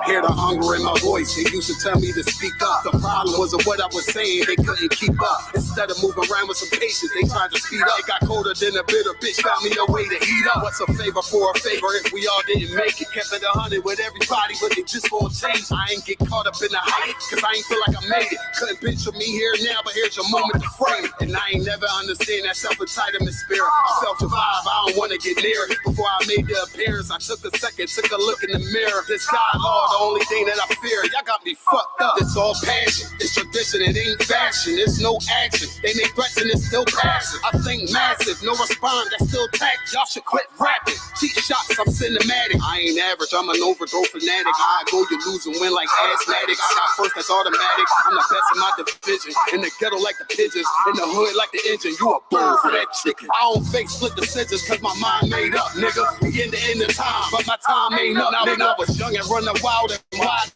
Hear the hunger in my voice. They used to tell me to speak up. The problem was of what I was saying, they couldn't keep up. Instead of moving around with some patience, they tried to speed up. It got colder than a bitter bitch, found me a way to heat up. What's a favor for a favor if we all didn't make it? Kept it 100 with everybody, but they just won't change. I ain't get caught up in the hype, cause I ain't feel like I made it. Couldn't picture me here now, but here's your moment to frame it. And I ain't never understand that self-entitlement spirit. I felt your vibe, I don't wanna get near it. Before I made the appearance, I took a second, took a look in the mirror. This God, Lord, the only thing that I fear. Y'all got me fucked up. It's all passion, it's tradition, it ain't fashion. There's no action, they make threats and it's still passive. I think massive, no response, that's still tact. Y'all should quit rapping. Cheap shots, I'm cinematic. I ain't average, I'm an overthrow fanatic. I go, you lose and win like asthmatics. I got first, that's automatic. I'm the best in my division. In the ghetto like the pigeons, in the hood like the engine. You a bird for that chicken. I don't fake split decisions cause my mind made up, nigga. We in the end of time, but my time ain't up. Now when I was young and running wild and wide,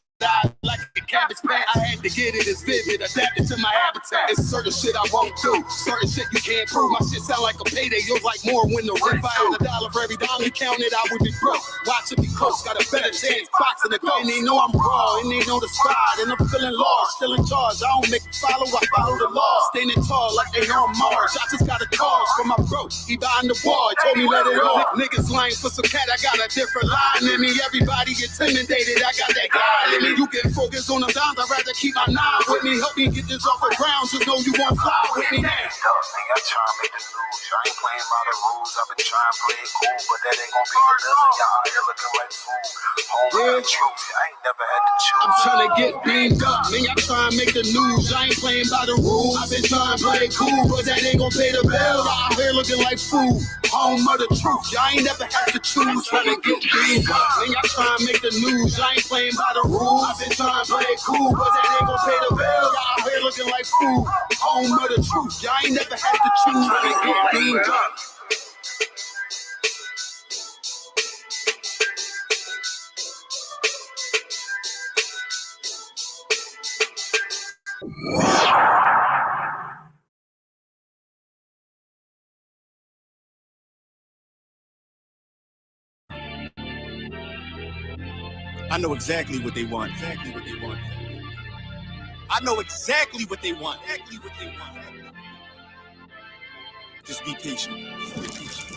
like a cabbage patch, I had to get it as vivid, adapted to my habitat. It's certain shit I won't do, certain shit you can't prove. My shit sound like a payday, yours like more when the rent. If I had $1 for every dime you counted, I would be broke. Watch it be close, got a better chance, boxing the go. And they know I'm raw, and they know the squad, and I'm feeling lost, still in charge. I don't make it follow, I follow the law. Standing tall like they on Mars. I just got a call from my bro, he behind the wall, he told me let it off. Niggas lying for some cat, I got a different line in me. Everybody intimidated, I got that guy in me. You can focus on the dimes, I'd rather keep my nine with me. Help me get this off the ground, just know you won't fly with me now. I try to make the news, I ain't playing by the rules. I've been trying to play it cool, but that ain't gonna be the dozen. Y'all out here looking like fools. Home with the truth, I ain't never had to choose. I'm trying to get beamed up, man, y'all trying to make the news. I ain't playing by the rules. I've been trying to play it cool, but that ain't gonna pay the bill. Y'all out here looking like fools. Home of the truth, y'all ain't never had to choose. Trying to get beamed up, man, y'all trying to make the news. I ain't playing by the rules. I've been trying to play it cool, but that ain't gonna pay the bill. Y'all out here looking like fools. Home of the truth, y'all ain't never had to choose. Trying to get beamed up. I know exactly what they want. Exactly what they want. I know exactly what they want. Exactly what they want. Just be patient. Just be patient.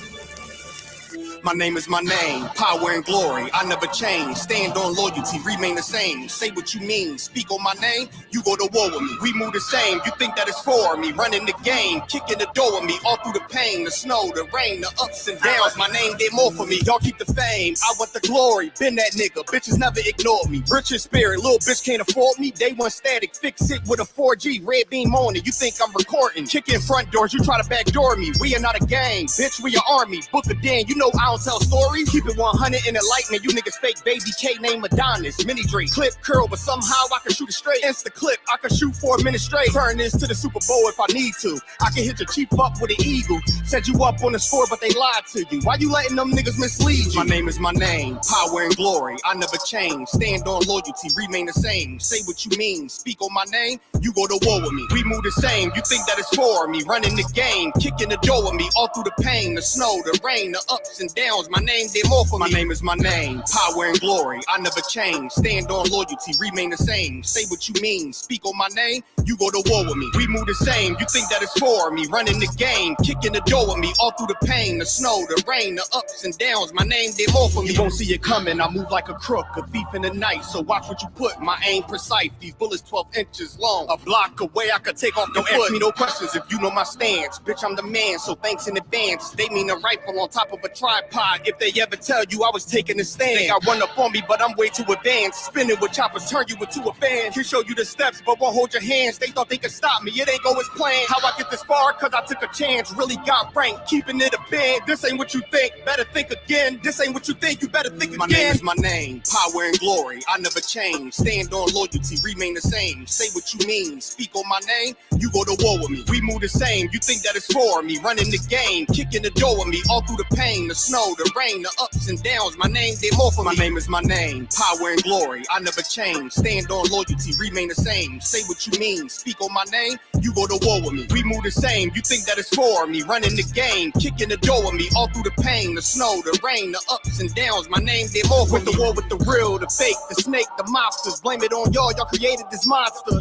My name is my name, power and glory, I never change. Stand on loyalty, remain the same. Say what you mean, speak on my name, you go to war with me. We move the same, you think that it's for me. Running the game, kicking the door with me. All through the pain, the snow, the rain, the ups and downs. My name did more for me, y'all keep the fame. I want the glory, been that nigga, bitches never ignored me. Rich in spirit, little bitch can't afford me. Day one static, fix it with a 4G, red beam on it. You think I'm recording, kicking front doors, you try to backdoor me. We are not a gang, bitch, we an army. Book a Dan, you know I don't tell stories. Keep it 100 in the lightning. You niggas fake baby K name Adonis. Mini Drake, clip curl, but somehow I can shoot it straight. Insta clip, I can shoot 4 minutes straight. Turn this to the Super Bowl if I need to. I can hit your chief up with an eagle. Set you up on the score, but they lied to you. Why you letting them niggas mislead you? My name is my name, power and glory. I never change. Stand on loyalty, remain the same. Say what you mean, speak on my name. You go to war with me. We move the same. You think that it's for me. Running the game, kicking the door with me. All through the pain, the snow, the rain, the ups and downs. My name did more for me. My name is my name, power and glory. I never change. Stand on loyalty, remain the same. Say what you mean, speak on my name. You go to war with me. We move the same. You think that it's for me. Running the game, kicking the door with me. All through the pain, the snow, the rain, the ups and downs. My name did more for me. You won't see it coming. I move like a crook, a thief in the night. So watch what you put. My aim precise. These bullets 12 inches long. A block away, I could take off the foot. Don't ask me no questions if you know my stance. Bitch, I'm the man, so thanks in advance. They mean a rifle on top of a tripod. If they ever tell you I was taking a stand, think I run up on me, but I'm way too advanced. Spinning with choppers, turn you into a fan. Can show you the steps, but won't hold your hands. They thought they could stop me, it ain't go as planned. How I get this far? Cause I took a chance. Really got ranked, keeping it a band. This ain't what you think, better think again. This ain't what you think, you better think again. My name is my name, power and glory. I never change. Stand on loyalty, remain the same. Say what you mean, speak on my name. You go to war with me. We move the same. You think that it's for me. Running the game, kicking the door with me. All through the pain, pain, the snow, the rain, the ups and downs. My name, they more for me. My name is my name. Power and glory, I never change. Stand on loyalty, remain the same. Say what you mean, speak on my name, you go to war with me. We move the same, you think that it's for me. Running the game, kicking the door with me. All through the pain, the snow, the rain, the ups and downs. My name, they more for me. With the war with the real, the fake, the snake, the mobsters. Blame it on y'all created this monster.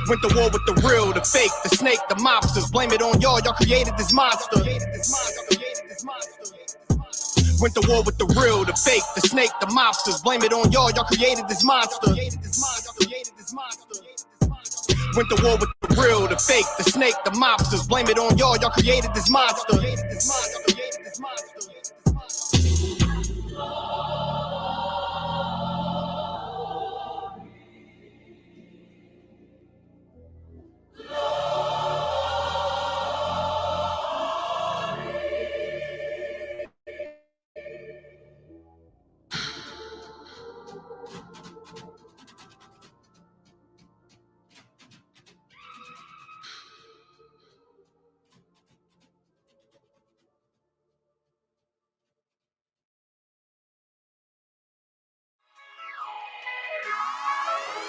Went to war with the real, the fake, the snake, the mobsters. Blame it on y'all created this monster. Went to war with the real, the fake, the snake, the mobsters. Blame it on y'all created this monster. Went to war with the real, the fake, the snake, the mobsters. Blame it on y'all created this monster.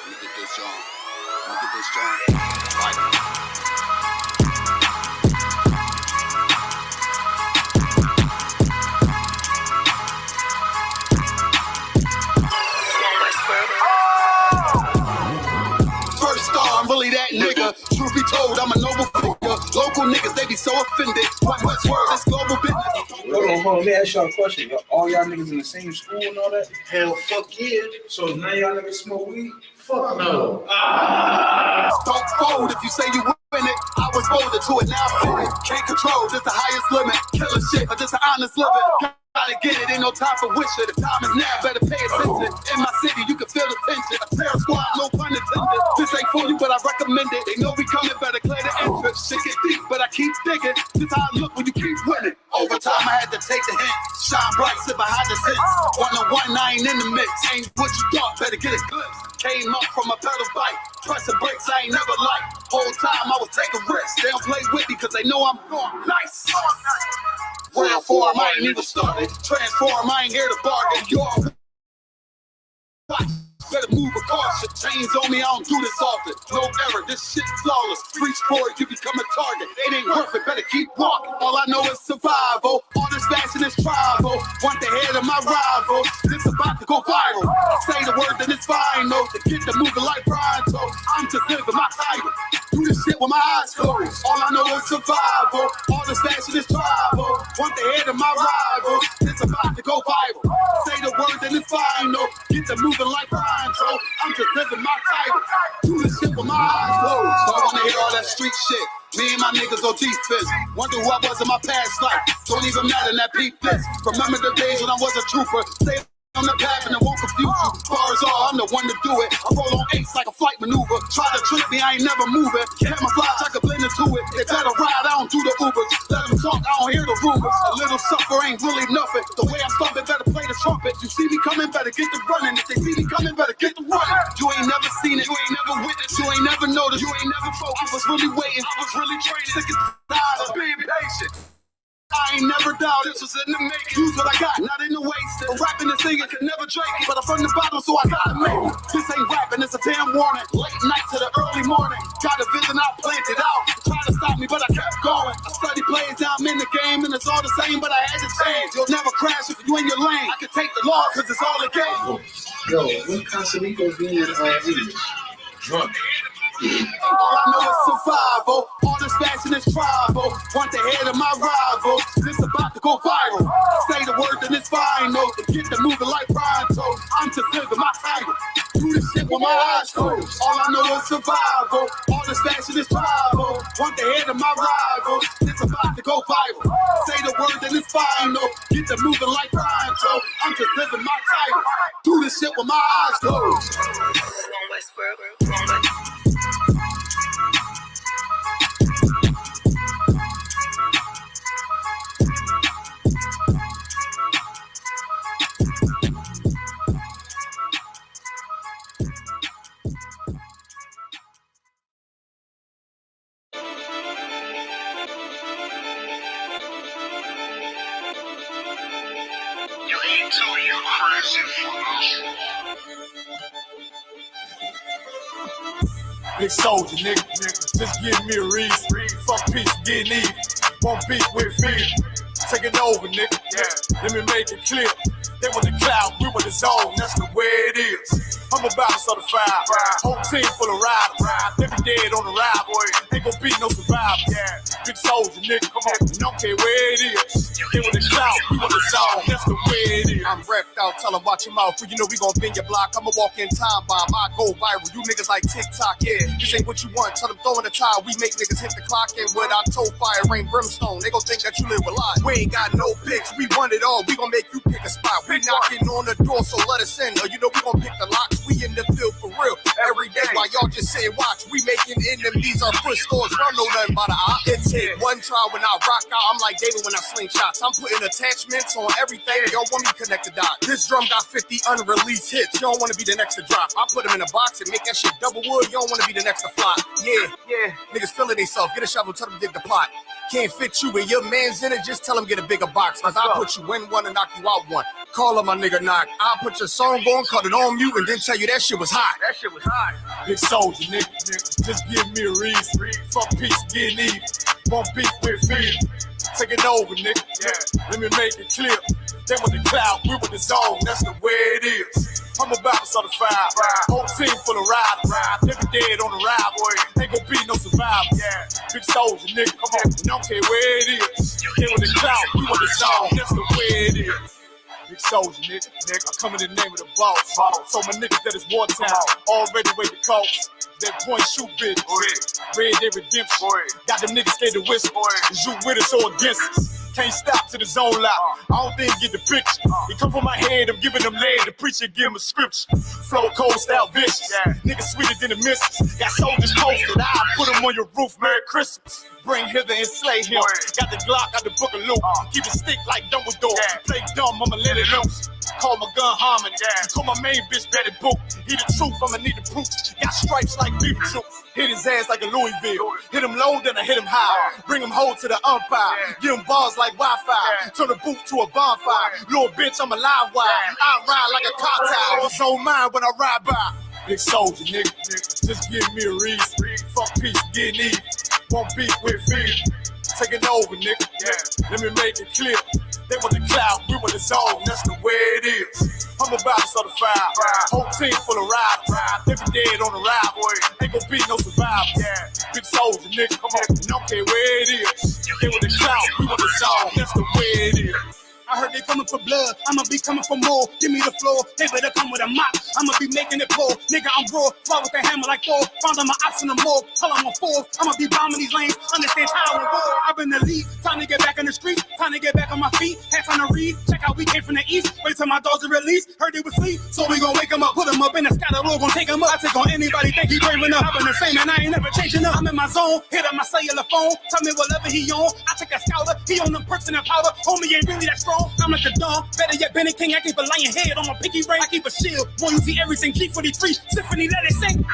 Let me get this John. Let me get this John. Right. First star, I'm really that nigga. Truth be told, I'm a noble figure. Local niggas, they be so offended. What word? This global business. Hold on. Let me ask y'all a question. All y'all niggas in the same school and all that? Hell, fuck yeah. So none of y'all niggas smoke weed? Fuck no. Don't fold if you say you win it. I was molded to it, now I'm it. Can't control, just the highest limit. Killer shit, or just an honest living. Gotta get it, ain't no time for wishing. The time is now, better pay attention. In my city, you can feel the tension. A terror squad, no pun intended. This ain't for you, but I recommend it. They know we coming, better clear the entrance. Shit get deep, but I keep digging. This how I look when you keep winning. Over time, I had to take the hint. Shine bright, sit behind the tents. 1-on-1, I ain't in the mix. Ain't what you thought, better get a glimpse. Came up from a pedal bike. Pressing brakes, I ain't never liked. Whole time, I was taking risks. They don't play with me, cause they know I'm going nice. Real form, I ain't even started. Transform, I ain't here to bargain. Y'all better move with caution. Chains on me, I don't do this often. No error, this shit flawless. Reach for it, you become a target. It ain't worth it, better keep walking. All I know is survival. All this fashion is tribal. Want the head of my rival. This about to go viral. I say the word, then it's final. To get the moving like Pronto. I'm just living my title. Do this shit with my eyes closed. All I know is survival. All this fashion is tribal. Want the head of my rival. It's about to go viral. Say the word, then it's final. Get the moving like Pronto. I'm just living my title. Do this shit with my eyes closed. Don't wanna hear all that street shit. Me and my niggas on defense. Wonder who I was in my past life. Don't even matter, that peep this. Remember the days when I was a trooper. Stay on the path and it won't confuse you. Bars all, I'm the one to do it. I roll on ace like a flight maneuver. Try to trick me, I ain't never moving. Camouflage, I can blend into it. They better ride, I don't do the Ubers. Let them talk, I don't hear the rumors. A little suffer ain't really nothing. The way I stomp it, better play the trumpet. You see me coming, better get the running. If they see me coming, better get the running. You ain't never seen it, you ain't never witnessed, you ain't never noticed, you ain't never focused. I was really waiting, I was really training. Sick and tired of being patient. I ain't never doubted, this was in the making. Use what I got, not in the waste. I'm rapping and singing, can never drink it. But I'm from the bottom, so I gotta make it. This ain't rapping, it's a damn warning. Late night to the early morning. Got a vision, I planned it out. Trying to stop me, but I kept going. I study plays, now I'm in the game, and it's all the same, but I had to change. You'll never crash if you in your lane. I can take the loss, cause it's all a game. Yo, when Casamico's being English? Drunk. All I know is survival. All this fashion is tribal. Want the head of my rival. This about to go viral. Say the word, then it's final. Get the moving like Pronto. I'm just living my title. Do this shit with my eyes closed. All I know is survival. All this fashion is tribal. Want the head of my rival. It's about to go viral. Say the word, then it's final. Get the moving like Pronto. I'm just living my title. Do this shit with my eyes closed. Big soldier, nigga. Just give me a reason. Fuck peace, getting even. One beat with fear. Take it over, nigga. Let me make it clear. They want the cloud, we want the zone. That's the way it is. I'm about to start a fire. Whole team full of riders. They be dead on the ride, boy. Ain't gon' be no survivors. Big soldier, nigga. Come on. Don't care where it is. They want the cloud, we want the zone. That's the way it is. I'm repped out, tell them watch your mouth. You know we gon' bend your block. I'ma walk in time bomb. I go viral. You niggas like TikTok, yeah. This ain't what you want. Tell them throw in the tile. We make niggas hit the clock. And with our toe fire, rain brimstone. They gon' think that you live a lie. We ain't got no picks. We want it all. We gon' make you pick a spot. We knocking on the door, so let us in. Or you know we gon' pick the locks. We in the field for real. Every day while y'all just say watch. We making enemies our foot stores. Y'all know nothing about the op. It's it. One try when I rock out. I'm like David when I sling shots. I'm putting attachments on everything. Y'all want me connect the dot. This drum got 50 unreleased hits. You don't want to be the next to drop. I put them in a box and make that shit double wood. You don't want to be the next to flop. Yeah. Niggas feeling themselves. Get a shovel, tell them dig the plot. Can't fit you and your man's in it. Just tell them get a bigger box. Cause I'll put you in one and knock you out one. Call him my nigga knock. I'll put your song on, cut it on mute, and then tell you that shit was hot. Big soldier, nigga. Just give me a reason. Fuck peace, getting even. One beat with fear. Take it over, nigga. Let me make it clear. They want the cloud, we want the zone. That's the way it is. I'm about to start a fire. Whole team full of riders. They be dead on the ride, boy. Ain't gon' be no survivors. Big soldier, nigga. Come on. Don't care where it is. They want the cloud, we want the zone. That's the way it is. Big soldier, nigga. I come in the name of the boss. So my niggas that is wartime. Already wait the coast. That point shoot bitch. Red Dead Redemption. Got them niggas scared to whisper. Is you with us or against us? Can't stop to the zone lock. I don't think get the picture. It come from my head, I'm giving them lead. The preacher give him a scripture. Flow cold style vicious. Niggas sweeter than the missus. Got soldiers posted. I put them on your roof. Merry Christmas. Bring hither and slay him. Got the Glock, got the book of loot. Keep it stick like N.W.O. Play dumb, I'ma let it loose. Call my gun harmony. Call my main bitch Betty Boop. He the truth, I'ma need the proof. Got stripes like Beetlejuice. Hit his ass like a Louisville. Hit him low, then I hit him high. Bring him home to the umpire. Give him bars like Wi-Fi. Turn the booth to a bonfire. Little bitch, I'm a live wire. I ride like a cocktail. It's on mine when I ride by. Big soldier, nigga. Just give me a reason. Fuck peace, getting even. One beat with fear. Take it over, nigga. Let me make it clear. They want the cloud, we want the zone. That's the way it is. I'm about to start a fire. Whole team full of riders. They be dead on the ride, boy. Ain't gon' be no survivors. Big soldier, nigga. Come on. Don't care where it is. They want the cloud, we want the zone. That's the way it is. I heard they coming for blood, I'ma be coming for more. Give me the floor, they better come with a mop. I'ma be making it pour. Nigga, I'm raw, fly with the hammer like Thor. Found on my ops in the morgue, tell I'm on four. I'ma be bombing these lanes, understand how and war. I've been the lead, time to get back in the street. Time to get back on my feet, hats on the read. Check out, we came from the east. Wait till my dogs are released. Heard they was sleep, so we gon' wake them up. Put them up in the sky, the Lord gon' take them up. I take on anybody, think he brave enough. I've been the same and I ain't never changing up. I'm in my zone, hit up my cellular phone. Tell me whatever he on, I take a scouter. He on them perks and the powder. Homie ain't really that strong, I'm like a dog. Better yet, Benny King, I keep a lion head on my pinky ring. I keep a shield. Boy, you see everything. G43, Symphony, let it sing.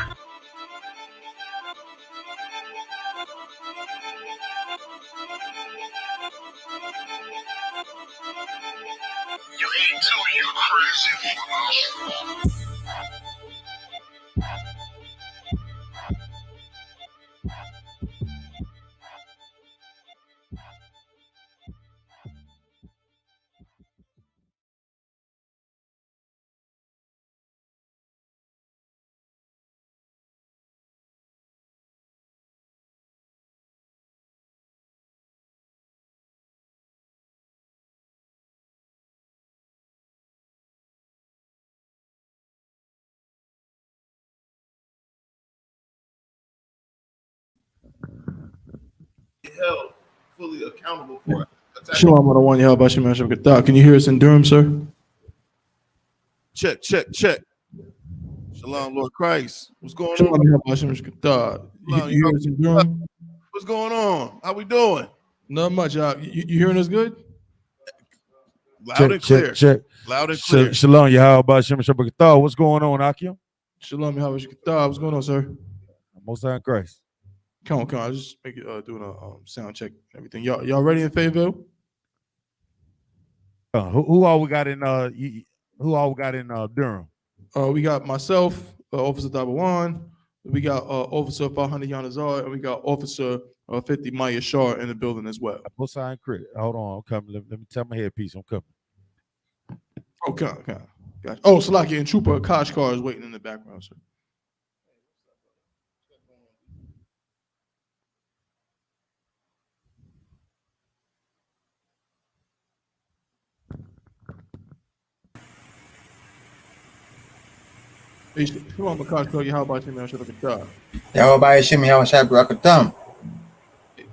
You ain't too, you crazy. Held fully accountable for it. Shalom, YAHANNA. Can you hear us in Durham, sir? Check. Shalom, Lord Christ. What's going Shalom, on? You hear us in Durham? What's going on? How we doing? Not much. You hearing us good? Loud and clear. Check. Loud and clear. Shalom, YAHANNA. What's going on, Akim? Shalom, YAHANNA. What's going on, sir? Most High in Christ. Come on. I was just doing a sound check and everything. Y'all ready in Fayetteville? Who all we got in Who all got in Durham? We got myself, Officer Dabawan. We got Officer 500 Yanazar, and we got Officer 50 Maya Shah in the building as well. Most High credit. Hold on, I'm coming. Let me tell my headpiece. I'm coming. Okay. Gotcha. Oh, Salaki and Trooper Kashkar is waiting in the background, sir. Come on, Kashkar, how about you, man? Should look at YAHANNA.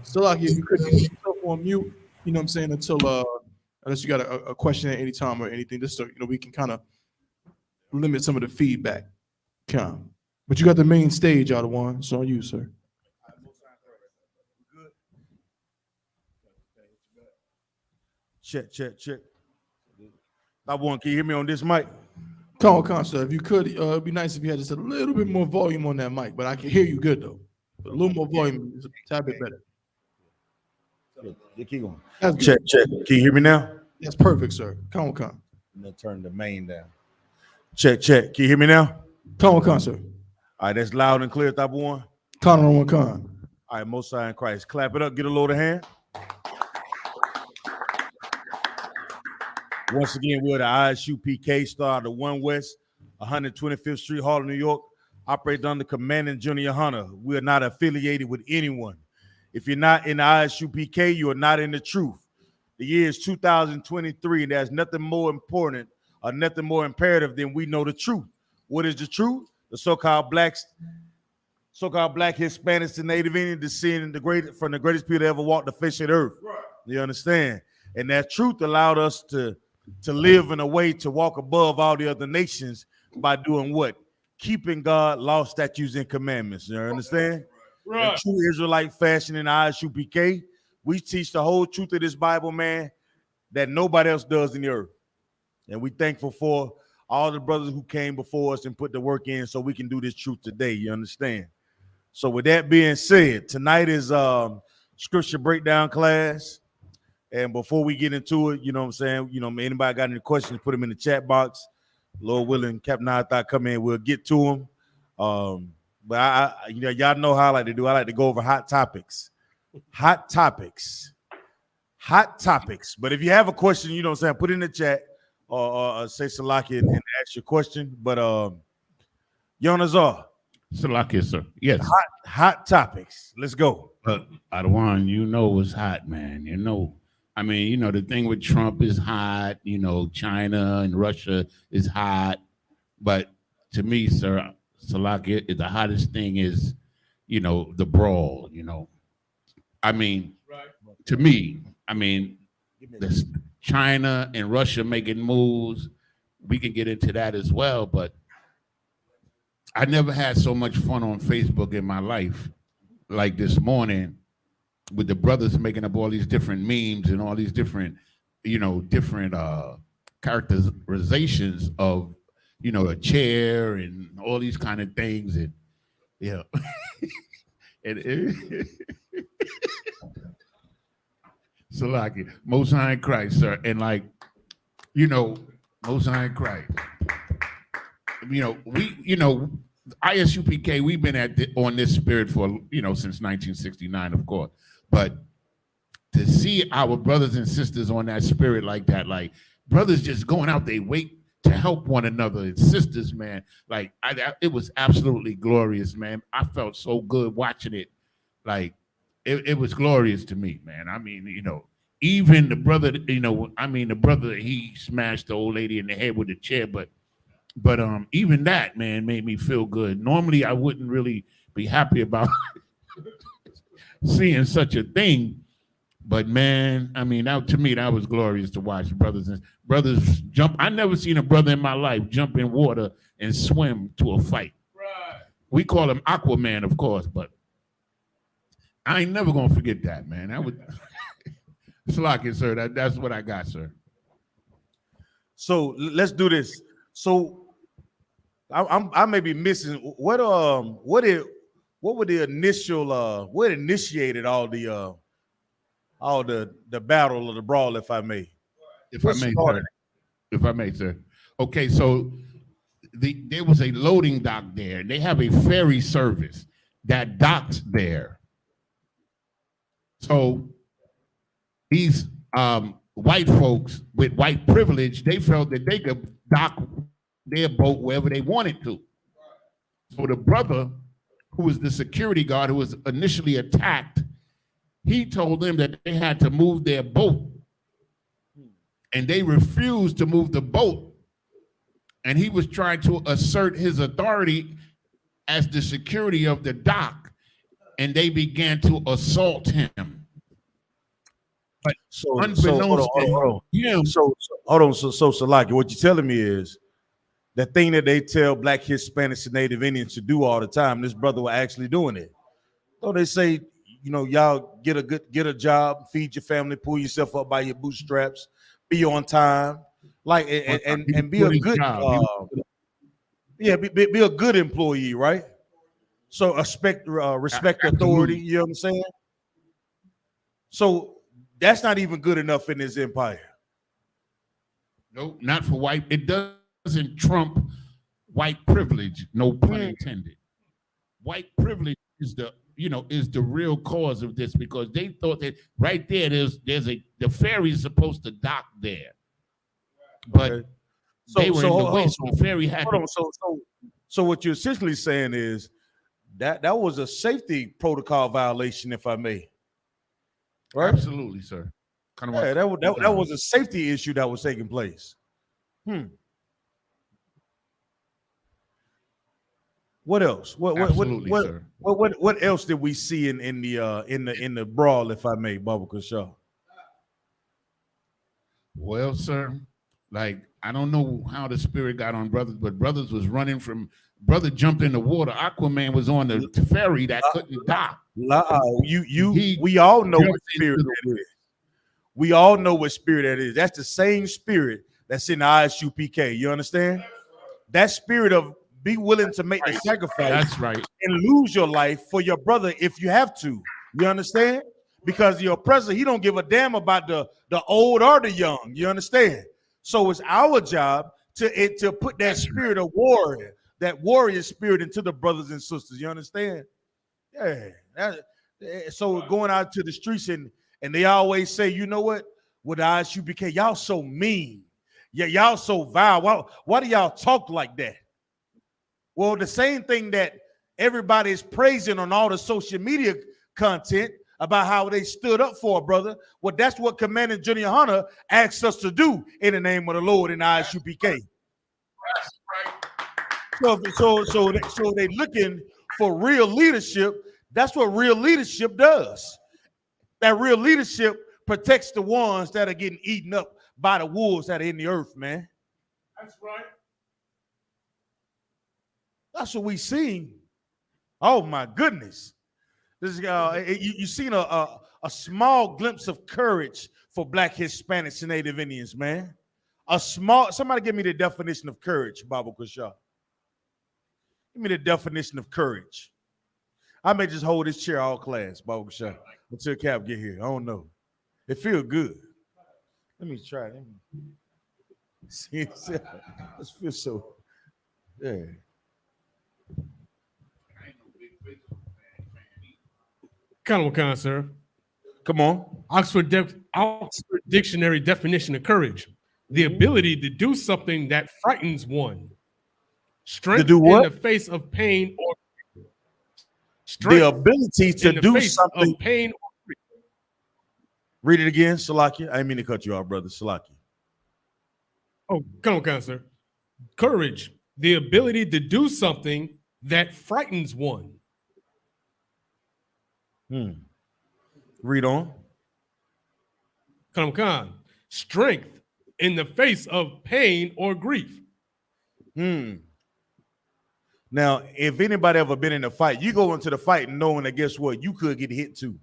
Salaki, if you could keep yourself on mute, you know what I'm saying, until unless you got a question at any time or anything, just so we can kind of limit some of the feedback. But you got the main stage out of one. It's on you, sir. Check. I want. Can you hear me on this mic? Come on, sir. If you could, it'd be nice if you had just a little bit more volume on that mic, but I can hear you good though. A little more volume is a tad bit better. Yeah, keep going. Check. Can you hear me now? That's perfect, sir. Come. I'm gonna turn the main down. Check. Can you hear me now? Come, sir. All right, that's loud and clear, Type 1. On one. All right, Most High in Christ. Clap it up, get a load of hand. Once again, we're the I.S.U.P.K, star of the 1 West, 125th Street, Harlem, New York. Operate under Commanding General YAHANNA. We are not affiliated with anyone. If you're not in the I.S.U.P.K, you are not in the truth. The year is 2023, and there's nothing more important or nothing more imperative than we know the truth. What is the truth? The so-called black Hispanics and Native Indian descend from the greatest people that ever walked the face of the earth. Right. You understand? And that truth allowed us to live in a way to walk above all the other nations by doing what? Keeping God, law, statutes, and commandments. You understand? Right. In true Israelite fashion in I.S.U.P.K, we teach the whole truth of this Bible, man, that nobody else does in the earth. And we thankful for all the brothers who came before us and put the work in so we can do this truth today. You understand? So with that being said, tonight is scripture breakdown class. And before we get into it, you know what I'm saying? Anybody got any questions, put them in the chat box. Lord willing, Captain I come in, we'll get to them. But I y'all know how I like to do. I like to go over hot topics. Hot topics. But if you have a question, you know what I'm saying, put it in the chat or say Salaki and ask your question. But Yanazar. Salaki, sir. Yes. Hot topics. Let's go. Adawan, it's hot, man. The thing with Trump is hot. China and Russia is hot. But to me, sir, Salaki, the hottest thing is, the brawl. To me, this China and Russia making moves. We can get into that as well, but I never had so much fun on Facebook in my life like this morning with the brothers making up all these different memes and all these different, different characterizations of, a chair and all these kind of things. And yeah. Salaki, Most High in Christ, sir. And Most High in Christ. I.S.U.P.K, we've been on this spirit for, since 1969, of course. But to see our brothers and sisters on that spirit like that, like brothers just going out their way to help one another, and sisters, man, it was absolutely glorious, man. I felt so good watching it. Like, it was glorious to me, man. Even the brother, the brother, he smashed the old lady in the head with a chair, but even that, man, made me feel good. Normally, I wouldn't really be happy about seeing such a thing, but man, to me, that was glorious to watch brothers jump. I never seen a brother in my life jump in water and swim to a fight. Right. We call him Aquaman, of course, but I ain't never gonna forget that, man. That was Salaki, sir. That's what I got, sir. So let's do this. So I may be missing what initiated all the battle or the brawl, if I may. If I may, sir. Okay, so there was a loading dock there, and they have a ferry service that docks there. So these white folks with white privilege, they felt that they could dock their boat wherever they wanted to. So the brother, who was the security guard who was initially attacked, he told them that they had to move their boat, and they refused to move the boat. And he was trying to assert his authority as the security of the dock, and they began to assault him. But unbeknownst to him, Salaki, what you're telling me is the thing that they tell Black, Hispanics, and Native Indians to do all the time, this brother was actually doing it. So they say, you know, y'all get a job, feed your family, pull yourself up by your bootstraps, be on time, like and be a good be a good employee, right? So respect authority, you know what I'm saying? So that's not even good enough in this empire. No, not for white. It doesn't trump white privilege, no pun intended. White privilege is the real cause of this, because they thought that right there the ferry is supposed to dock there. But okay. they were in the way, so the ferry had to. So what you're essentially saying is that was a safety protocol violation, if I may. Right? Absolutely, sir. That was a safety issue that was taking place. What else? What else did we see in the brawl, if I may, Baba Kashaw? Well, sir, like, I don't know how the spirit got on brothers, but brothers was running from, brother jumped in the water. Aquaman was on the ferry that couldn't dock. We all know what spirit that is. We all know what spirit that is. That's the same spirit that's in the I.S.U.P.K. You understand? That spirit of be willing to make the sacrifice. That's right. And lose your life for your brother if you have to. You understand? Because your oppressor, he don't give a damn about the old or the young. You understand? So it's our job to put that spirit of warrior, that warrior spirit into the brothers and sisters. You understand? Yeah. So going out to the streets and they always say, you know what? With I.S.U.P.K, y'all so mean. Yeah, y'all so vile. Why do y'all talk like that? Well, the same thing that everybody is praising on all the social media content about how they stood up for a brother. Well, that's what Commander General YAHANNA asked us to do in the name of the Lord in I.S.U.P.K. So they looking for real leadership. That's what real leadership does. That real leadership protects the ones that are getting eaten up by the wolves that are in the earth, man. That's right. That's what we seen. Oh my goodness. This you seen a small glimpse of courage for Black, Hispanics, and Native Indians, man. Somebody give me the definition of courage, Baba Kashaw. Give me the definition of courage. I may just hold this chair all class, Baba Kashaw, until Cap get here. I don't know. It feels good. Let me try it. See, this feels so. Yeah. Kind, sir. Come on. Oxford Dictionary definition of courage: the ability to do something that frightens one. Strength to do what? In the face of pain or the ability to do something. Of pain or grief. Read it again, Salaki. I didn't mean to cut you off, brother. Salaki. Oh, come on, sir. Courage: the ability to do something that frightens one. Read on. Come. Strength in the face of pain or grief. Now, if anybody ever been in a fight, you go into the fight knowing that guess what? You could get hit too.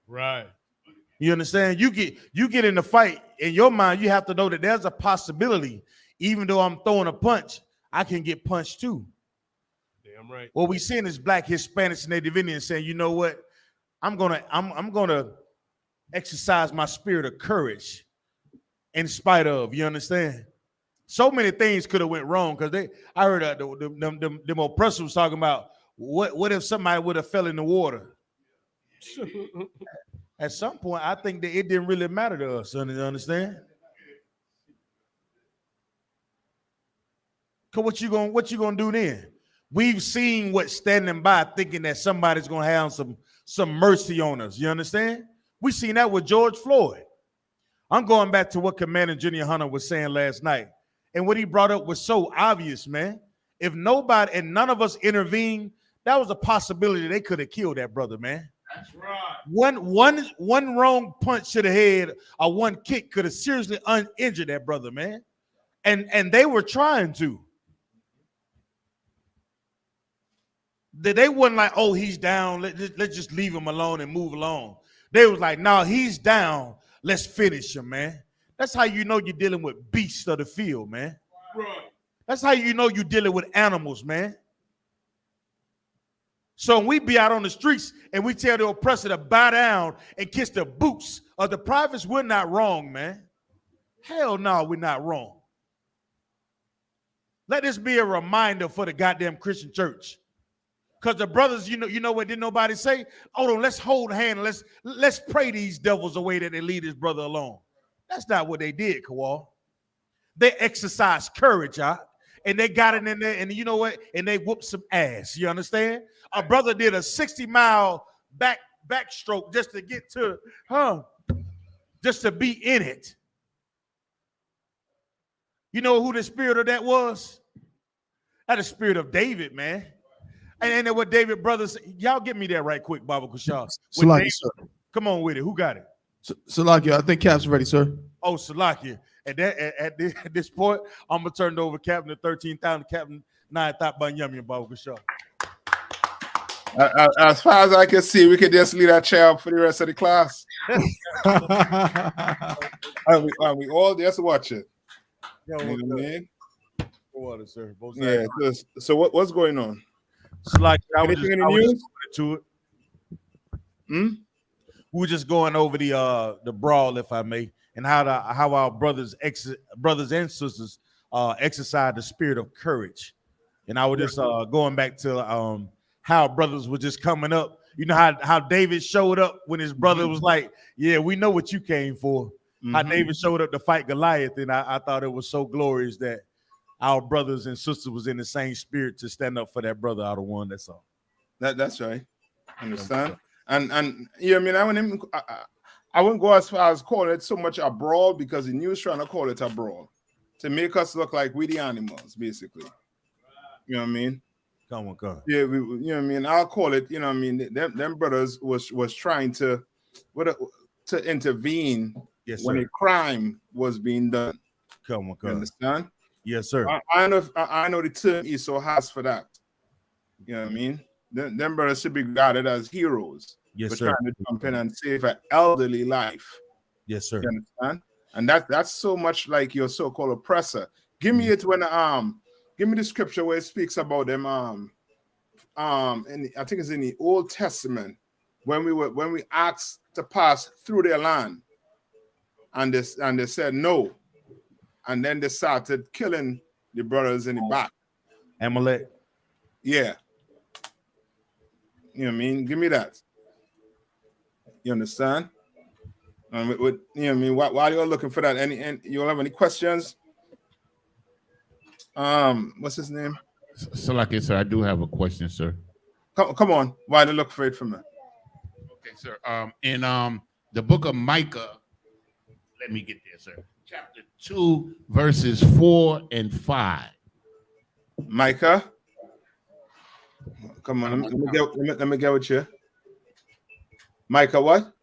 Right. You understand? You get in the fight, in your mind, you have to know that there's a possibility, even though I'm throwing a punch, I can get punched too. Damn right. What we seeing is Black, Hispanics, and Native Indians saying, you know what? I'm gonna exercise my spirit of courage in spite of, you understand? So many things could have went wrong because I heard them oppressors was talking about what if somebody would have fell in the water. At some point, I think that it didn't really matter to us. You understand? Cause what you gonna do then? We've seen what standing by thinking that somebody's gonna have some mercy on us. You understand? We seen that with George Floyd. I'm going back to what Commander Junior Hunter was saying last night. And what he brought up was so obvious, man. If nobody and none of us intervened, that was a possibility they could have killed that brother, man. That's right. One wrong punch to the head or one kick could have seriously uninjured that brother, man. And they were trying to. They wasn't like, oh, he's down. Let's just leave him alone and move along. They was like, no, he's down. Let's finish him, man. That's how you know you're dealing with beasts of the field, man. Right. That's how you know you're dealing with animals, man. So when we be out on the streets and we tell the oppressor to bow down and kiss the boots of the prophets, we're not wrong, man. Hell no, we're not wrong. Let this be a reminder for the goddamn Christian church. Because the brothers, you know what didn't nobody say? Hold on, let's hold hands. Let's pray these devils away that they lead his brother alone. That's not what they did, Kawal. They exercised courage, and they got it in there, and you know what? And they whooped some ass. You understand? A brother did a 60-mile backstroke just to get to, just to be in it. You know who the spirit of that was? That's the spirit of David, man. And then what David brothers, y'all get me that right quick, Baba Kushal. Salakia, sir. Come on with it. Who got it? Salakia, I think Cap's ready, sir. Oh, Salakia. At this point, I'm gonna turn it over to Captain 13,000, Captain 9,000 Yummy and Baba Kushal. As far as I can see, we can just leave that chair up for the rest of the class. and we all just watch it. You know what I mean? Water, sir. Both yeah. So what's going on? Salakia, anything in the news? To it. We were just going over the brawl, if I may, and how our brothers and sisters exercise the spirit of courage. And I was just going back to how brothers were just coming up. You know how David showed up when his brother was like, "Yeah, we know what you came for." How David showed up to fight Goliath, and I thought it was so glorious that our brothers and sisters was in the same spirit to stand up for that brother out of one. That's all. That's right. Understand? And yeah, I mean, I wouldn't go as far as calling it so much a brawl because the news trying to call it a brawl to make us look like we the animals, basically. You know what I mean? Come on. Yeah, you know what I mean. I'll call it. You know what I mean. Them brothers was trying to intervene when a crime was being done. Come on. You understand? Yes, sir. I know the term ISO has for that. You know what I mean? Them brothers should be regarded as heroes. Yes, for sir. Trying to jump in and save an elderly life. Yes, sir. You understand? And that's so much like your so-called oppressor. Give me it when give me the scripture where it speaks about them. I think it's in the Old Testament when we asked to pass through their land, and they said no. And then they started killing the brothers in the back. Amalek. Yeah. You know what I mean? Give me that. You understand? You know what I mean? While you're looking for that, and you have any questions? What's his name? Salakia, sir, I do have a question, sir. Come on. Why do you look for it from me? Okay, sir. In the book of Micah, let me get there, sir. Chapter 2, verses 4 and 5. Micah. Come on, let me get with you. Micah what?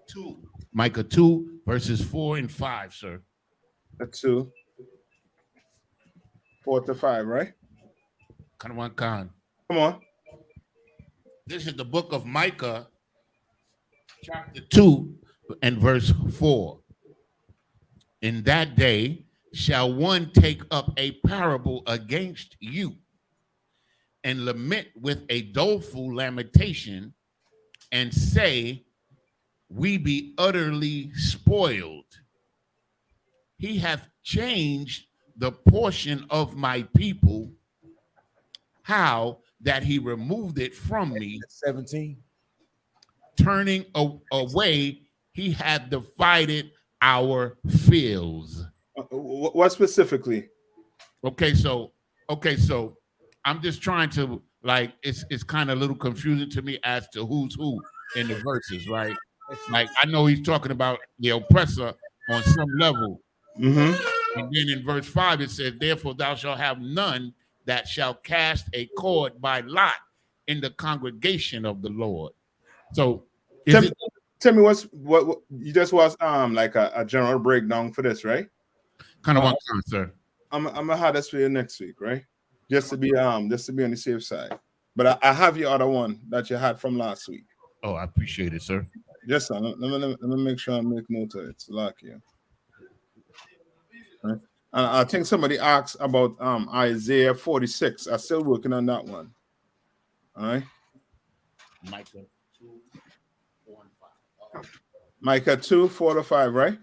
2. Micah 2, verses 4 and 5, sir. 2. 4 to 5, right? Come on. This is the book of Micah, chapter 2, and verse 4. In that day shall one take up a parable against you and lament with a doleful lamentation and say, we be utterly spoiled. He hath changed the portion of my people, how that he removed it from me. 17. Turning away, he had divided our fields. What specifically? Okay, so I'm just trying to, like, it's kind of a little confusing to me as to who's who in the verses, right? Like, I know he's talking about the oppressor on some level. Mm-hmm. And then in verse 5 it says, therefore thou shalt have none that shall cast a cord by lot in the congregation of the Lord. So tell me what you just was like a general breakdown for this, right? Kind of one sir. I'm gonna have this for you next week, right? Just to be on the safe side. But I have your other one that you had from last week. Oh, I appreciate it, sir. Yes, sir. Let me make sure I make note of it. It's like you. Right. And I think somebody asked about Isaiah 46. I'm still working on that one. All right. Micah 2, 4, and 5. Micah 2, 4 to 5, right?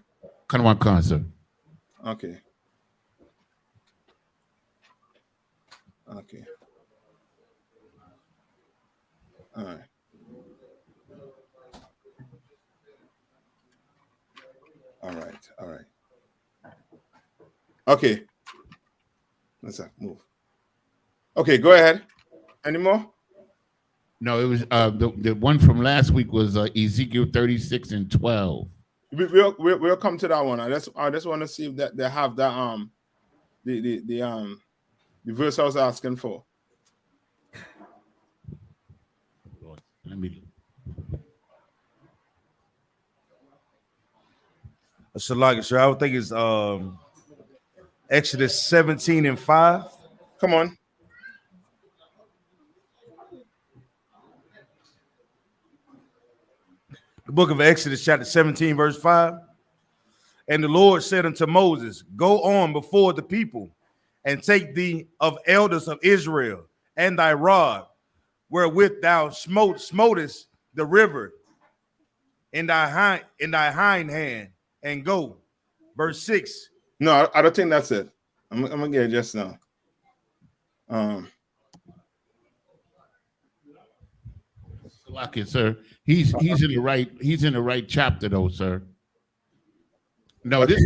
Kind of one concert. Okay. Okay. All right. All right. All right. Okay. Let's move. Okay, go ahead. Any more? No, it was the one from last week was Ezekiel 36 and 12. We'll come to that one. I just want to see if that they have that the verse I was asking for. Let me. Shalak, sure. I would think it's Exodus 17 and 5. Come on. The book of Exodus, chapter 17, verse 5. And the Lord said unto Moses, go on before the people, and take thee of elders of Israel, and thy rod, wherewith thou smotest the river, in thy hind hand, and go. Verse 6. No, I don't think that's it. I'm gonna get it just now. Lucky, sir. He's in the right chapter though, sir. No, okay.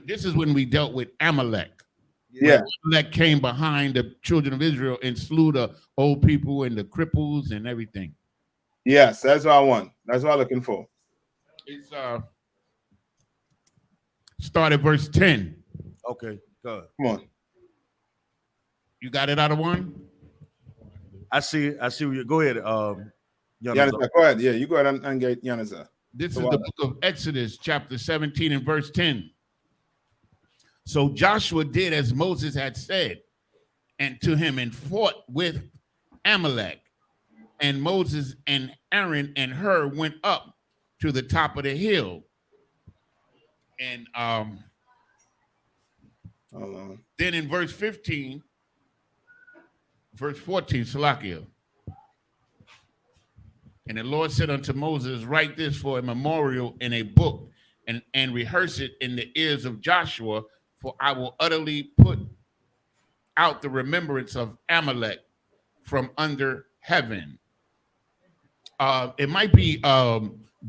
this is when we dealt with Amalek. Yeah. Amalek came behind the children of Israel and slew the old people and the cripples and everything. Yes, that's what I want. That's what I'm looking for. It's start at verse 10. Okay, good. Come on. You got it out of one? I see you. Go ahead. Yaneza, go ahead. Yeah, you go ahead and get Yaneza. This is the book of Exodus, chapter 17 and verse 10. So Joshua did as Moses had said, and to him, and fought with Amalek. And Moses and Aaron and Hur went up to the top of the hill. And then in verse 14, Salakia. And the Lord said unto Moses, write this for a memorial in a book, and rehearse it in the ears of Joshua, for I will utterly put out the remembrance of Amalek from under heaven. It might be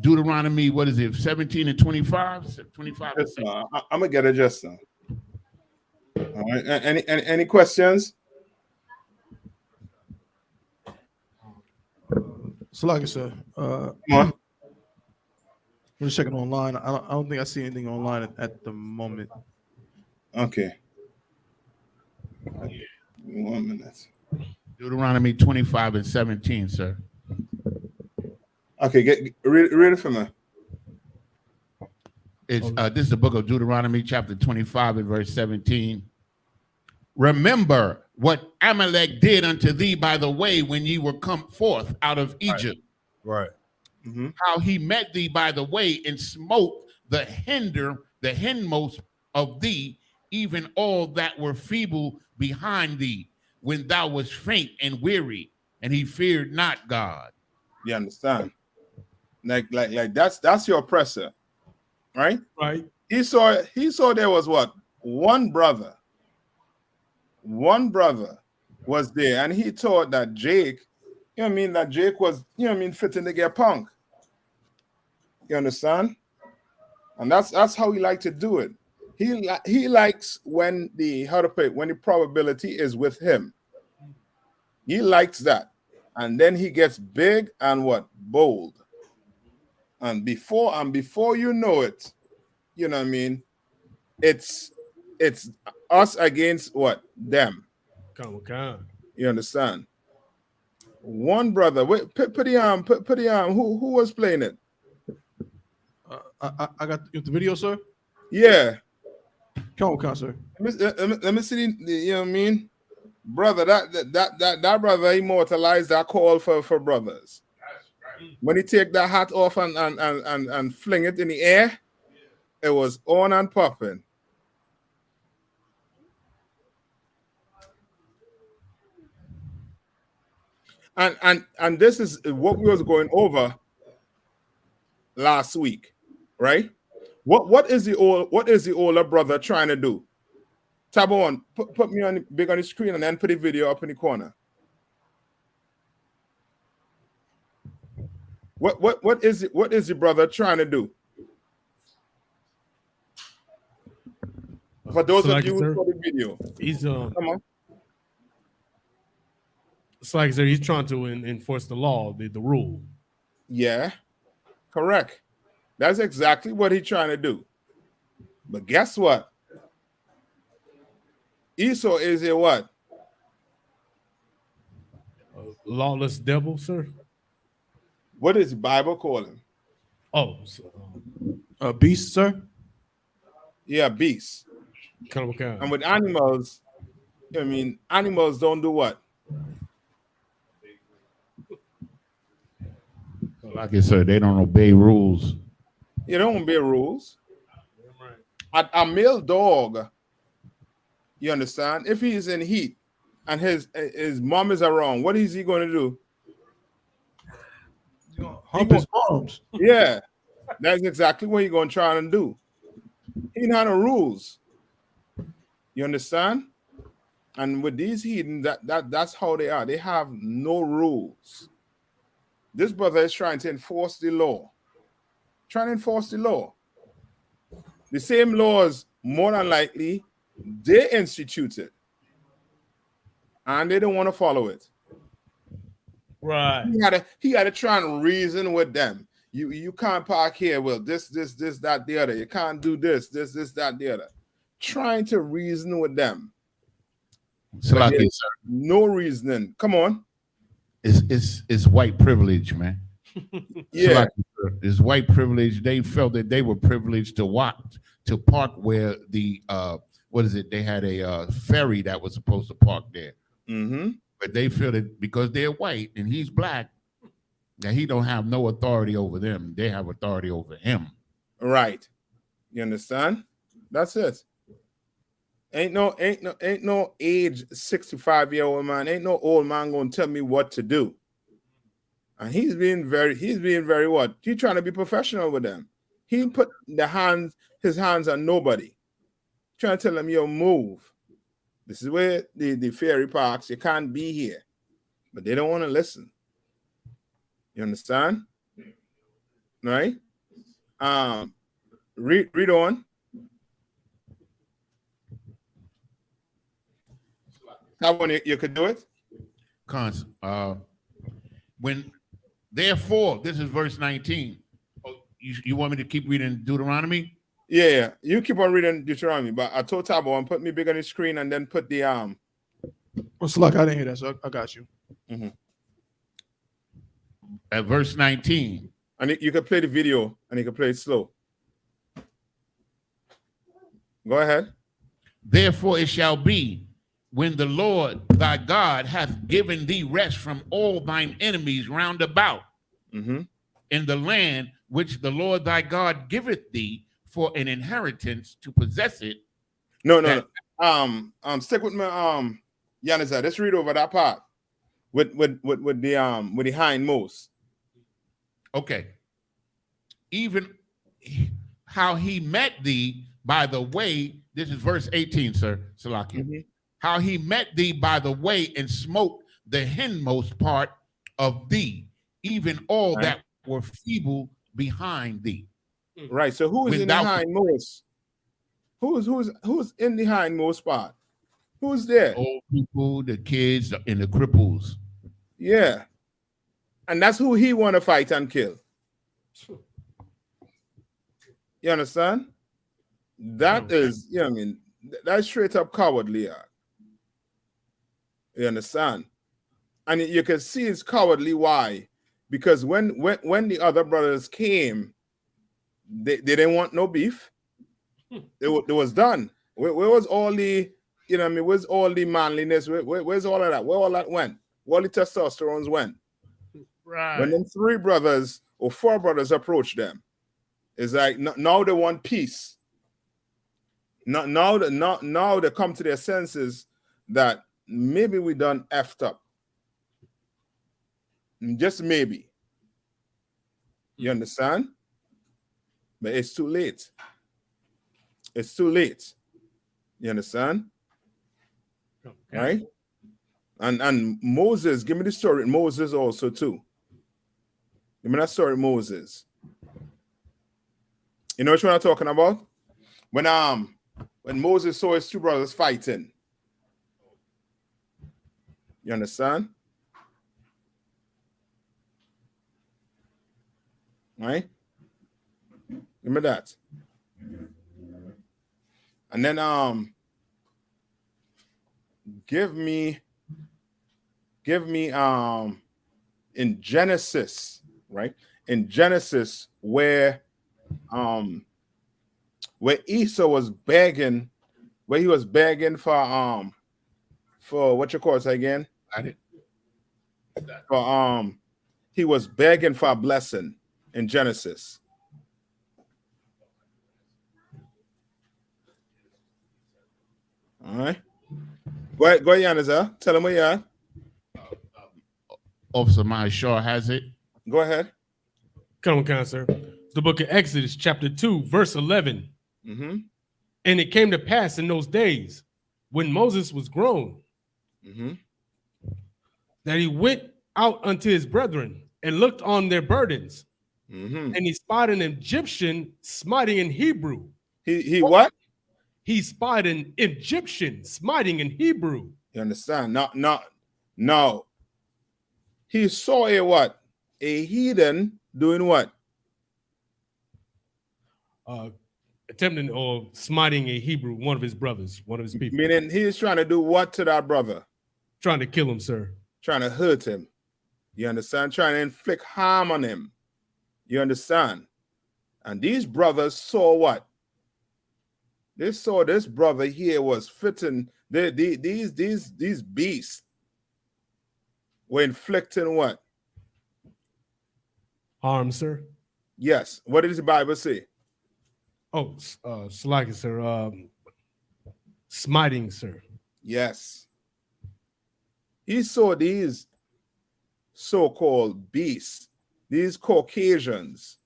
Deuteronomy, what is it, 17 and 25? 25. I'm gonna get it just now. All right. Any questions? So like I said, Come on. we're just checking online. I don't think I see anything online at the moment. Okay. 1 minute. Deuteronomy 25 and 17, sir. Okay, read it for me. It's this is the book of Deuteronomy, chapter 25 and verse 17. Remember what Amalek did unto thee by the way when ye were come forth out of Egypt. Right. Mm-hmm. How he met thee by the way and smote the hindmost of thee, even all that were feeble behind thee, when thou wast faint and weary, and he feared not God. You understand? Like that's your oppressor, right? Right. He saw there was what? One brother one brother was there, and he thought that Jake, you know what I mean, that Jake was, you know what I mean, fitting to get punk. You understand? And that's how he liked to do it. He likes when the, how to put it, when the probability is with him. He likes that. And then he gets big and what? Bold. And before you know it, you know what I mean, it's us against what? Them. Come on. You understand? One brother, wait, put the arm, who was playing it? I got the video, sir. Yeah. Come on, sir. Let me see the, you know what I mean? Brother, that brother immortalized that call for brothers. When he take that hat off and fling it in the air, it was on and popping. And this is what we was going over last week, right? What is the older brother trying to do? Tab on, put me on big on the screen and then put the video up in the corner. What is the brother trying to do? For those of you who saw the video, he's come on. It's like he's trying to enforce the law, the rule. Yeah, correct. That's exactly what he's trying to do. But guess what? Esau is a what? Lawless devil, sir. What does the Bible call him? Oh, a beast, sir. Yeah, beast. And with animals, I mean, animals don't do what? Like I said, they don't obey rules. You don't obey rules. A male dog, you understand? If he is in heat and his mom is around, what is he going to do? Hump his moms. Yeah, that's exactly what he's going to try and do. He not no rules. You understand? And with these heathens, that's how they are. They have no rules. This brother is trying to enforce the law. Trying to enforce the law. The same laws, more than likely, they instituted. And they don't want to follow it. Right. He had to try and reason with them. You can't park here. Well, this, that, the other. You can't do this, that, the other. Trying to reason with them. So like it, sir. No reasoning. Come on. It's white privilege, man. Yeah. So like it's white privilege. They felt that they were privileged to park where the what is it? They had a ferry that was supposed to park there. Mm-hmm. But they feel that because they're white and he's black, that he don't have no authority over them. They have authority over him. Right. You understand? That's it. Ain't no age 65-year-old man. Ain't no old man gonna tell me what to do. And he's being very what? He's trying to be professional with them. He put his hands on nobody. Trying to tell them, yo, move. This is where the ferry parks. You can't be here. But they don't want to listen. You understand? Right? Read on. That one you could do it? Therefore, this is verse 19. Oh, you want me to keep reading Deuteronomy? Yeah. You keep on reading Deuteronomy, but I told Tabo and put me big on the screen and then put the What's luck? I didn't hear that, so I got you. Mm-hmm. At verse 19. And you can play the video and you can play it slow. Go ahead. Therefore it shall be, when the Lord thy God hath given thee rest from all thine enemies round about, in the land which the Lord thy God giveth thee for an inheritance to possess it. No. Stick with me, Yanisa. Let's read over that part with the hindmost. Okay. Even how he met thee by the way. This is verse 18, sir. Salakia. how he met thee by the way and smote the hindmost part of thee, even all Right. that were feeble behind thee. Right. So who is When in the thou- hindmost? Who's in the hindmost part? Who's there? Old people, the kids, and the cripples. Yeah. And that's who he want to fight and kill. You understand? That is, you know what I mean? That's straight up cowardly. You understand? And you can see it's cowardly. Why? Because when the other brothers came, they didn't want no beef. It was done. Where was all the, you know what I mean? Where's all the manliness? Where's all of that? Where all that went? Where all the testosterone went? Right. When them 3 brothers or 4 brothers approach them, it's like now they want peace. Now they come to their senses that maybe we done effed up. Just maybe. You understand? But it's too late. It's too late. You understand? Okay. Right? And Moses, give me the story. Moses also too. Give me that story, Moses. You know what I'm talking about? When Moses saw his 2 brothers fighting. You understand? Right? Give me that. And then give me in Genesis, right? In Genesis where Esau was begging, where he was begging for what you call it again? He was begging for a blessing in Genesis. All right. Go ahead, Yaneza. Tell him where you are. Officer My Shaw has it. Go ahead. Come on, sir. It's the book of Exodus, chapter 2, verse 11. Mm-hmm. And it came to pass in those days when Moses was grown, that he went out unto his brethren and looked on their burdens, and he spied an Egyptian smiting in Hebrew. He what? He spied an Egyptian smiting in Hebrew. You understand? No. He saw a what? A heathen doing what? Attempting or smiting a Hebrew, one of his brothers, one of his people. Meaning he's trying to do what to that brother? Trying to kill him, sir. Trying to hurt him. You understand? Trying to inflict harm on him. You understand? And these brothers saw what? They saw this brother here was fitting. These beasts were inflicting what? Harm, sir. Yes. What does the Bible say? Oh, Salaki, sir. Smiting, sir. Yes. He saw these so-called beasts, these Caucasians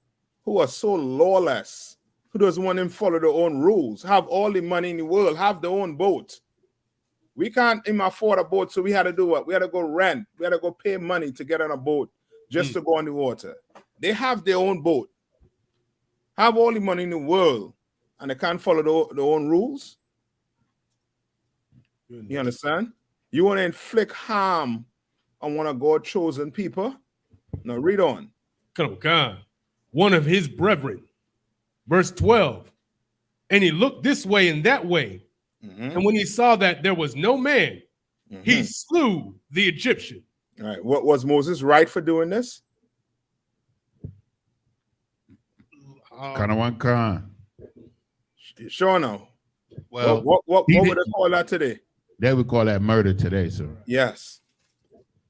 who are so lawless, who doesn't want them to follow their own rules, have all the money in the world, have their own boat. We can't even afford a boat, so we had to do what? We had to go rent. We had to go pay money to get on a boat just to go on the water. They have their own boat, have all the money in the world, and they can't follow their own rules. You understand? You want to inflict harm on one of God's chosen people? Now read on. Come on. One of his brethren, verse 12. And he looked this way and that way. And when he saw that there was no man, he slew the Egyptian. All right. What was Moses right for doing this? Khan. Sure no. Well, what would they call that today? They would call that murder today, sir. Yes.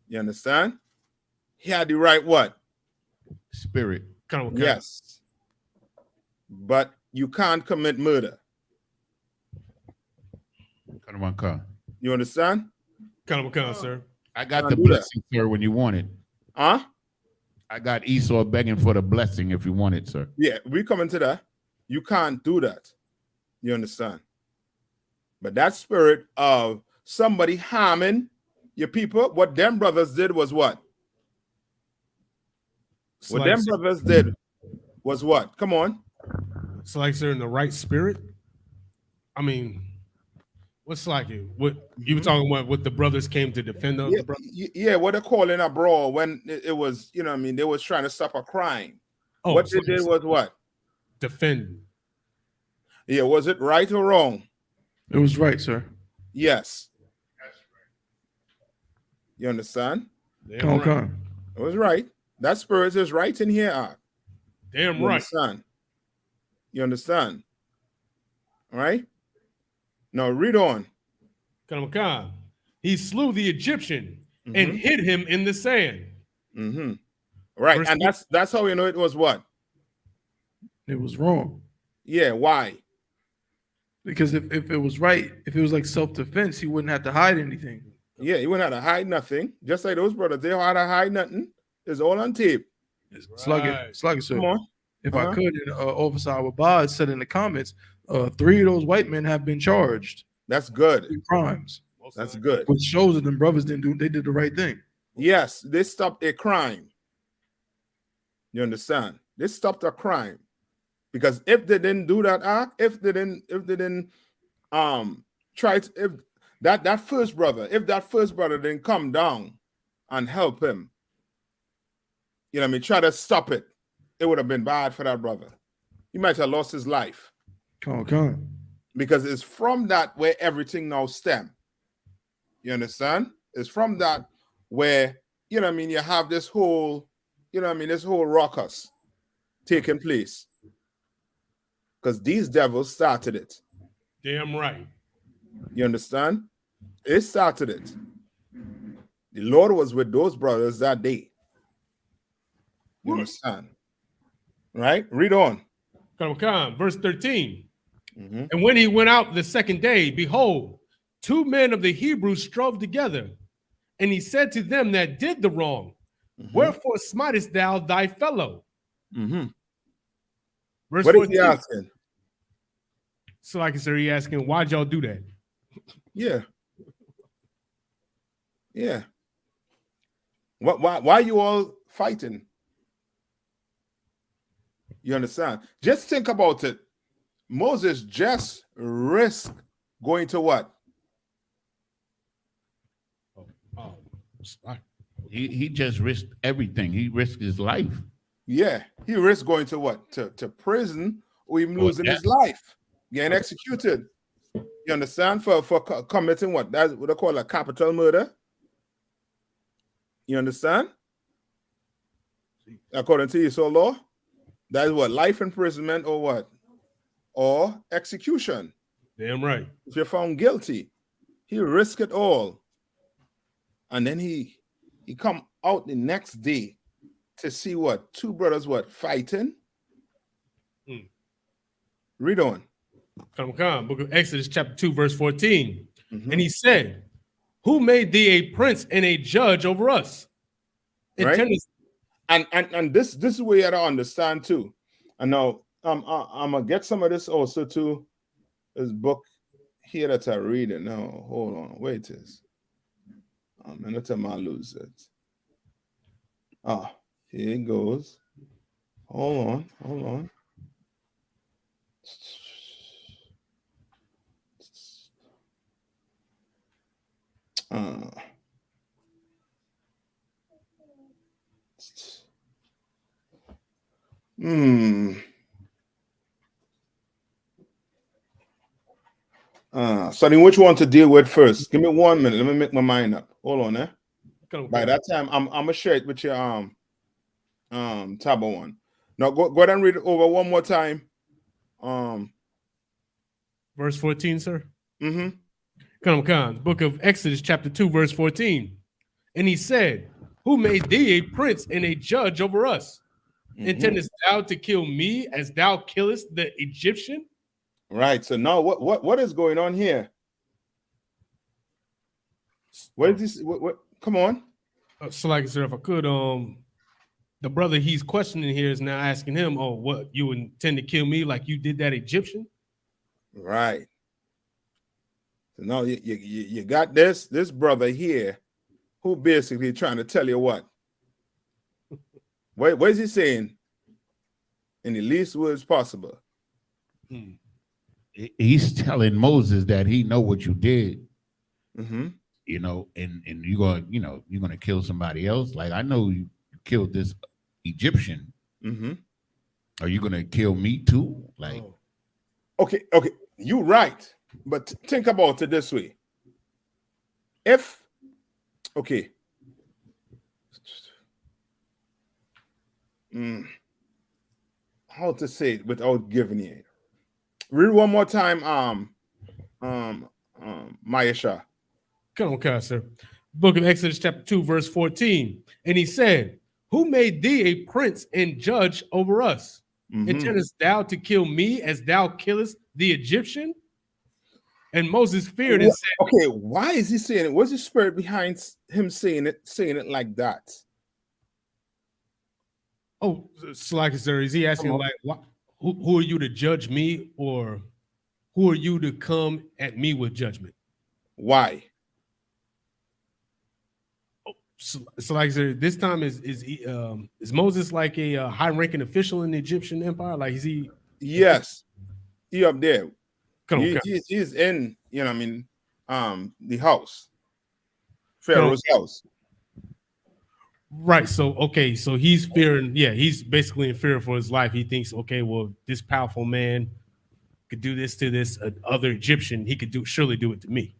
You understand? He had the right what? Spirit. Yes. But you can't commit murder. You understand? Sir. I got the blessing, sir, when you want it. Huh? I got Esau begging for the blessing if you want it, sir. Yeah, we coming to that. You can't do that. You understand? But that spirit of somebody harming your people, what them brothers did was what? What them brothers did was what? Come on. It's like they're in the right spirit. I mean, what's like it? What you were talking about? What the brothers came to defend the brothers? Yeah, what they call in a brawl when it was, you know what I mean, they was trying to stop a crime. Oh, what so they did was what? Defend. Yeah, was it right or wrong? It was right, sir. Yes. You understand? Come on. It was right. That spirit is right in here. Damn you right. Understand? You understand? All right. Now read on. He slew the Egyptian and hid him in the sand. Right. Verse and that's how we know it was what? It was wrong. Yeah. Why? Because if it was right, if it was like self-defense, he wouldn't have to hide anything. Yeah, he wouldn't have to hide nothing. Just like those brothers, they don't have to hide nothing. It's all on tape. Slugger, sir. Come on. If I could, Officer Awabad said in the comments, 3 of those white men have been charged. That's good. Crimes. That's good. Which shows that them brothers didn't do. They did the right thing. Yes, they stopped a crime. You understand? They stopped a crime. Because if they didn't do that act, if they didn't try to, if that first brother didn't come down and help him, you know what I mean, try to stop it, it would have been bad for that brother. He might have lost his life. Come on. Because it's from that where everything now stems. You understand? It's from that where, you know what I mean, you have this whole, you know what I mean, this whole ruckus taking place. Because these devils started it. Damn right. You understand? It started it. The Lord was with those brothers that day. You understand? Right? Read on. Verse 13. And when he went out the second day, behold, 2 men of the Hebrews strove together. And he said to them that did the wrong, wherefore smitest thou thy fellow? Verse what 14. is he asking? So like I said, he asking, why'd y'all do that? Yeah. Yeah. Why you all fighting? You understand? Just think about it. Moses just risked going to what? He just risked everything. He risked his life. Yeah, he risked going to what? To prison, or even losing his life, getting executed. You understand? For committing what? That's what they call a capital murder. You understand? According to Israel law, that is what? Life imprisonment or what? Or execution. Damn right. If you're found guilty, he risked it all. And then he come out the next day to see what? 2 brothers what? Fighting? Read on. Book of Exodus chapter 2 verse 14. And he said, who made thee a prince and a judge over us? Right? And this is where you have to understand too. And now I'm gonna get some of this also too. This book here that I read it now. Hold on, wait is. I'm gonna tell my lose it. Here it goes. Hold on. So then which one to deal with first? Give me 1 minute. Let me make my mind up. Hold on, eh? By that time, I'm gonna share it with your Tabo one. Now go ahead and read it over one more time. Verse 14, sir. Book of Exodus chapter 2 verse 14. And he said, who made thee a prince and a judge over us? Intendest thou to kill me as thou killest the Egyptian? Right. So now what is going on here? What is this? What come on. So like I said, if I could, the brother he's questioning here is now asking him, oh, what, you intend to kill me like you did that Egyptian? Right. So now you got this brother here who basically trying to tell you what is he saying in the least words possible? He's telling Moses that he know what you did. Mm-hmm. You know, and you're gonna kill somebody else. Like, I know you killed this Egyptian. Mm-hmm. Are you gonna kill me too? Like, okay, you're right. But think about it this way. How to say it without giving it? Read one more time, Mayasha. Come on, sir. Book of Exodus, chapter 2, verse 14. And he said, who made thee a prince and judge over us? Intendest thou to kill me as thou killest the Egyptian? And Moses feared and said, okay, why is he saying it? What's the spirit behind him saying it like that? Oh, Slacky, sir, is he asking like, who are you to judge me, or who are you to come at me with judgment? Why? So like I said, this time is Moses like a high-ranking official in the Egyptian empire? Like, is he? Yes, he up there. He's in, the house, Pharaoh's house. Right. So so he's fearing. Yeah, he's basically in fear for his life. He thinks, okay, well, this powerful man could do this to this other Egyptian. He could surely do it to me.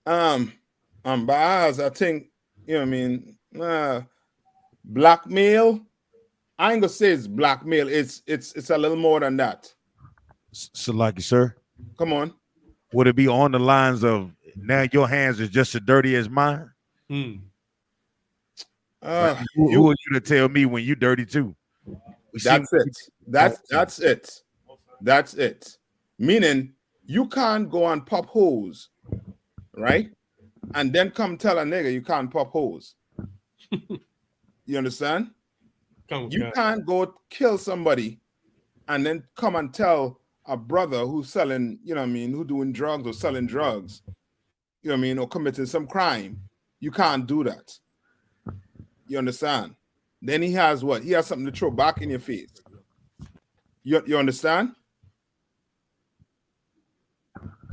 Baaz, I think. Blackmail. I ain't gonna say it's blackmail. It's a little more than that. Salaki, sir. Come on. Would it be on the lines of now your hands is just as dirty as mine? Hmm. Who are you to tell me when you dirty too? That's it. That's it. Meaning you can't go and pop holes, right? And then come tell a nigga you can't pop holes. You understand? You can't go kill somebody and then come and tell a brother who's selling, who doing drugs or selling drugs, or committing some crime. You can't do that. You understand? Then he has what? He has something to throw back in your face. You understand?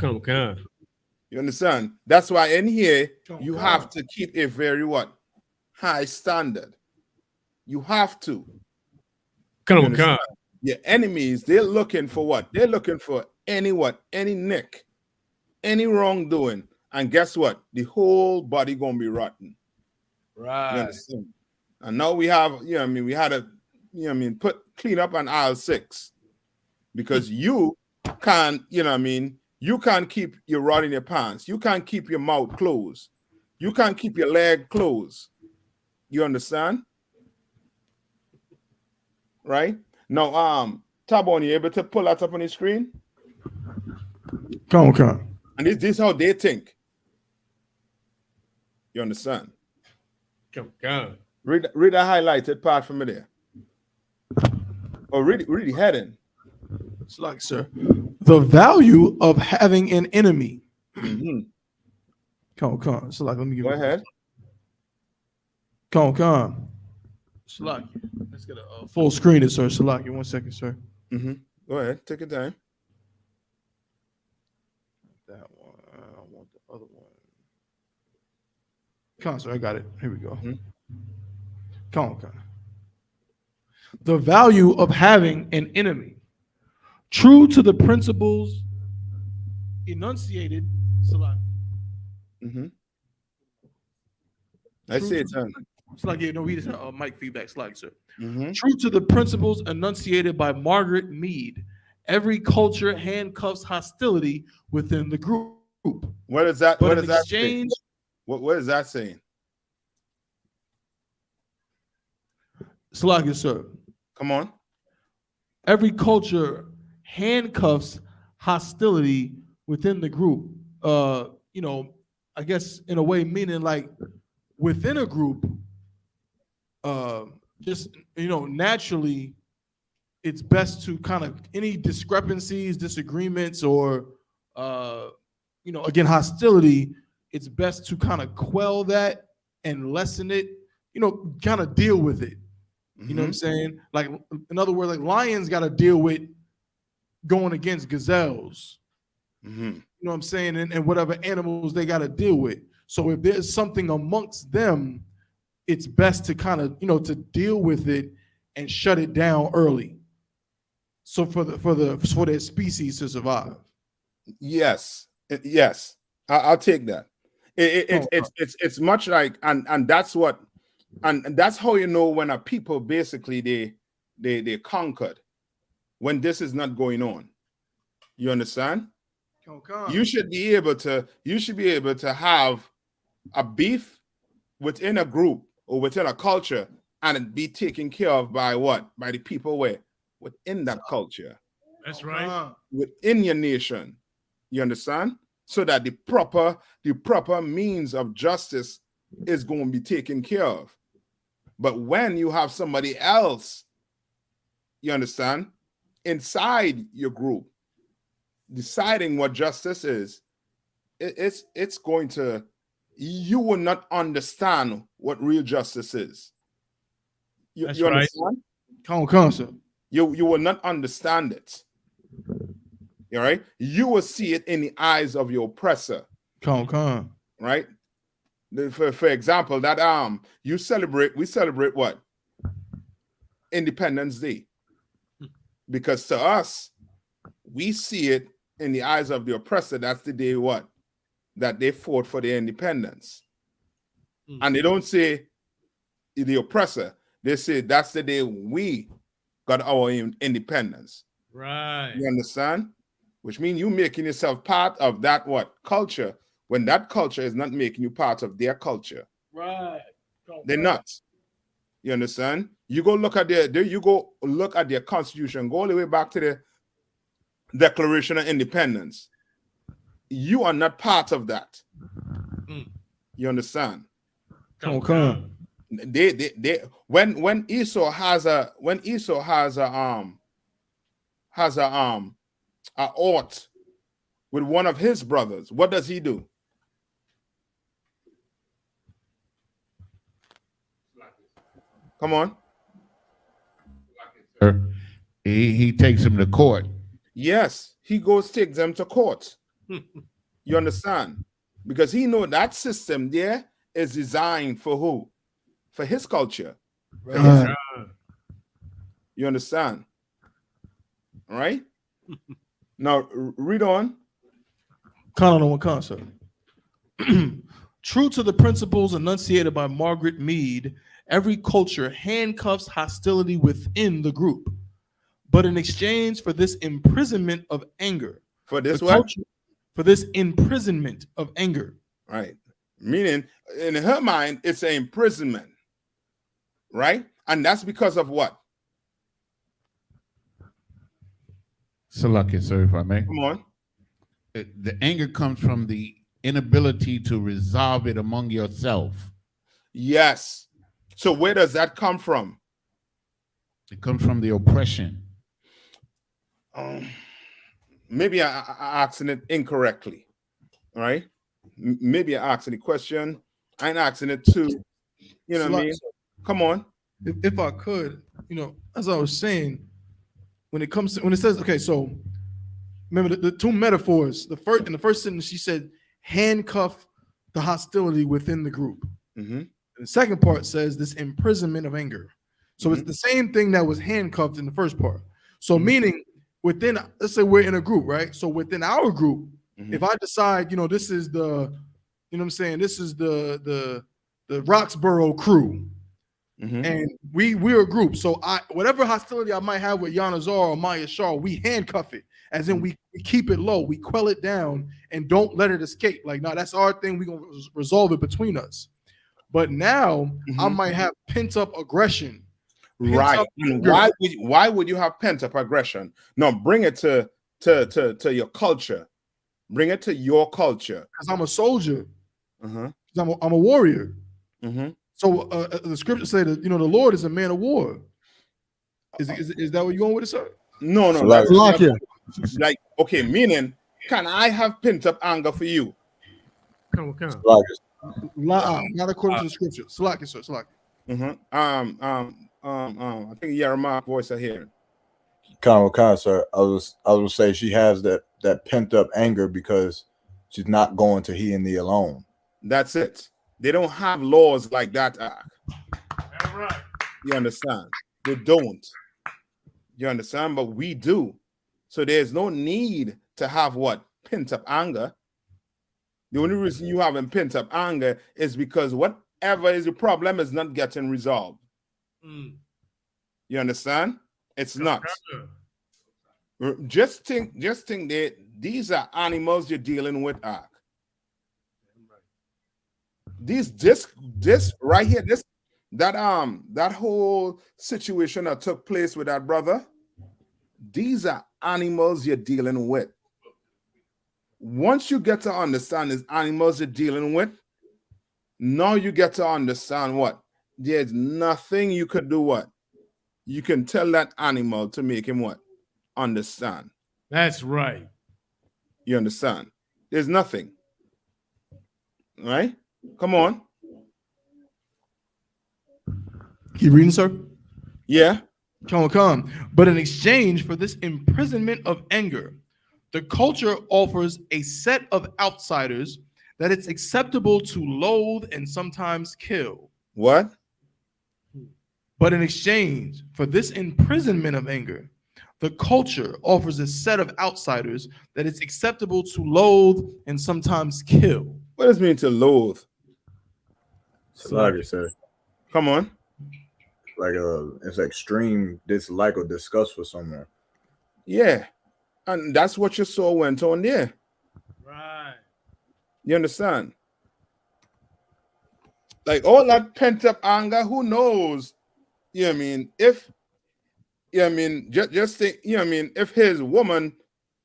Come on. You understand? That's why in here you have to keep a very high standard. You have to. Come on. Your enemies, they're looking for what? They're looking for any nick, any wrongdoing, and guess what? The whole body gonna be rotten. Right. You understand? And now we have, we had to, clean up on aisle 6 because you can't, you can't keep your rod in your pants. You can't keep your mouth closed. You can't keep your leg closed. You understand? Right? Now, Tabon, you able to pull that up on the screen? Come on. And this is how they think. You understand? Come on. Read the highlighted part from there. Or read the heading. It's like, sir, the value of having an enemy. Mm-hmm. Come on. So like, let me give Go ahead. Come on. Salaki. Let's get a full screen it, sir. Salaki, 1 second, sir. Mm-hmm. Go ahead. Take your time. That one. I want the other one. Come on, sir. I got it. Here we go. Mm-hmm. Come on. The value of having an enemy. True to the principles enunciated. Salaki. Mm-hmm. I see it, son. It's like, we just mic feedback, slide, sir. Mm-hmm. True to the principles enunciated by Margaret Mead, every culture handcuffs hostility within the group. What is that? But What in is that? exchange, what is that saying? Salaki, sir. Come on. Every culture handcuffs hostility within the group. I guess in a way, meaning like within a group, just naturally, it's best to kind of any discrepancies, disagreements, or again, hostility, it's best to kind of quell that and lessen it, kind of deal with it. You know what I'm saying? Like, in other words, like lions got to deal with going against gazelles. You know what I'm saying? And whatever animals they got to deal with. So if there's something amongst them, it's best to kind of, to deal with it and shut it down early. So for their species to survive. Yes. I'll take that. It's much like, and that's what, and that's how you know when a people basically they conquered, when this is not going on. You understand? You should be able to have a beef within a group or within a culture, and it be taken care of by what? By the people within that culture. That's right. Within your nation. You understand? So that the proper means of justice is going to be taken care of. But when you have somebody else, you understand, inside your group, deciding what justice is, it's going to, you will not understand what real justice is. You understand? You will not understand it. All right, you will see it in the eyes of your oppressor. Right? For example, that we celebrate what? Independence Day. Because to us, we see it in the eyes of the oppressor. That's the day what? That they fought for their independence. And they don't say the oppressor. They say that's the day we got our independence. Right. You understand? Which means you making yourself part of that what? Culture, when that culture is not making you part of their culture. Right. They're not. You understand? You go look at their constitution, go all the way back to the Declaration of Independence. You are not part of that. You understand? They when Esau has a ought with one of his brothers, what does he do? Come on. He takes him to court. Yes, he goes take them to court. You understand? Because he know that system there is designed for who? For his culture. Right. You understand? All right? Now, read on. Concept. True to the principles enunciated by Margaret Mead, every culture handcuffs hostility within the group. But in exchange for this imprisonment of anger. For this what? For this imprisonment of anger. Right. Meaning, in her mind, it's an imprisonment. Right? And that's because of what? Salaki, sir, if I may. Come on. The anger comes from the inability to resolve it among yourself. Yes. So where does that come from? It comes from the oppression. Maybe I asking it incorrectly. All right. Maybe I asking the question. I ain't asking it too. You know what I mean? Come on. If I could, as I was saying, when it says, okay, so remember the two metaphors. In the first sentence, she said, handcuff the hostility within the group. And the second part says this imprisonment of anger. So it's the same thing that was handcuffed in the first part. So meaning within, let's say we're in a group, right? So within our group, if I decide, this is the, this is the Roxborough crew. And we're a group. So whatever hostility I might have with Yanazar or Maya Shah, we handcuff it. As in we keep it low, we quell it down and don't let it escape. Like, no, that's our thing. We're gonna resolve it between us. But now I might have pent-up aggression. Right. And why would you have pent-up aggression? No, bring it to your culture. Bring it to your culture. Because I'm a soldier. Because I'm a warrior. So the scriptures say that the Lord is a man of war. Is that what you're going with it, sir? No. Like, okay, meaning Can I have pent up anger for you? Come on. Not according to the scripture. Salaki, sir. Salaki. I think Yeremiah voice I hear. Sir. I was say she has that pent up anger because she's not going to he and thee alone. That's it. They don't have laws like that. All right. You understand? They don't. You understand? But we do. So there's no need to have what? Pent up anger. The only reason you haven't pent up anger is because whatever is the problem is not getting resolved. You understand? It's not. Just think that these are animals you're dealing with. This right here, that whole situation that took place with that brother, these are animals you're dealing with. Once you get to understand these animals you're dealing with, now you get to understand what? There's nothing you could do what? You can tell that animal to make him what? Understand. That's right. You understand? There's nothing. Right? Come on. Keep reading, sir. Yeah. Come. But in exchange for this imprisonment of anger, the culture offers a set of outsiders that it's acceptable to loathe and sometimes kill. What? But in exchange for this imprisonment of anger, the culture offers a set of outsiders that it's acceptable to loathe and sometimes kill. What does it mean to loathe? Salaki, sir. Come on. Like it's extreme dislike or disgust for someone. Yeah. And that's what your soul went on there. Right. You understand? Like all that pent up anger, who knows? You know what I mean? If you know what I mean, just think, you know what I mean, if his woman,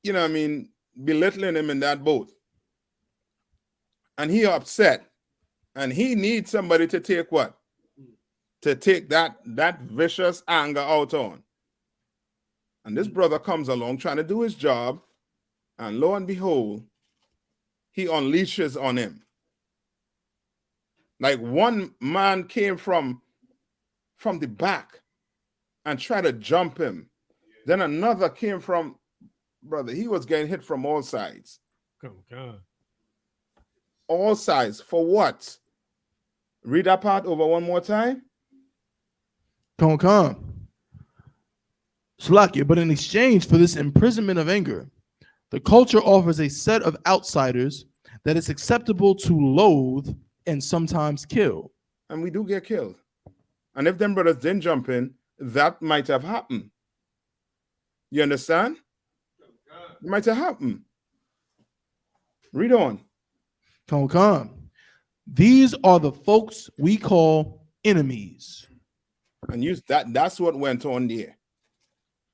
you know what I mean, belittling him in that boat, and he upset, and he needs somebody to take what? To take that vicious anger out on. And this brother comes along trying to do his job, and lo and behold, he unleashes on him. Like one man came from the back and tried to jump him. Then another came from, brother, he was getting hit from all sides. Come on. All sides. For what? Read that part over one more time. Come. Salakia, but in exchange for this imprisonment of anger, the culture offers a set of outsiders that it's acceptable to loathe and sometimes kill. And we do get killed. And if them brothers didn't jump in, that might have happened. You understand? It might have happened. Read on. Come. These are the folks we call enemies. And that's what went on there.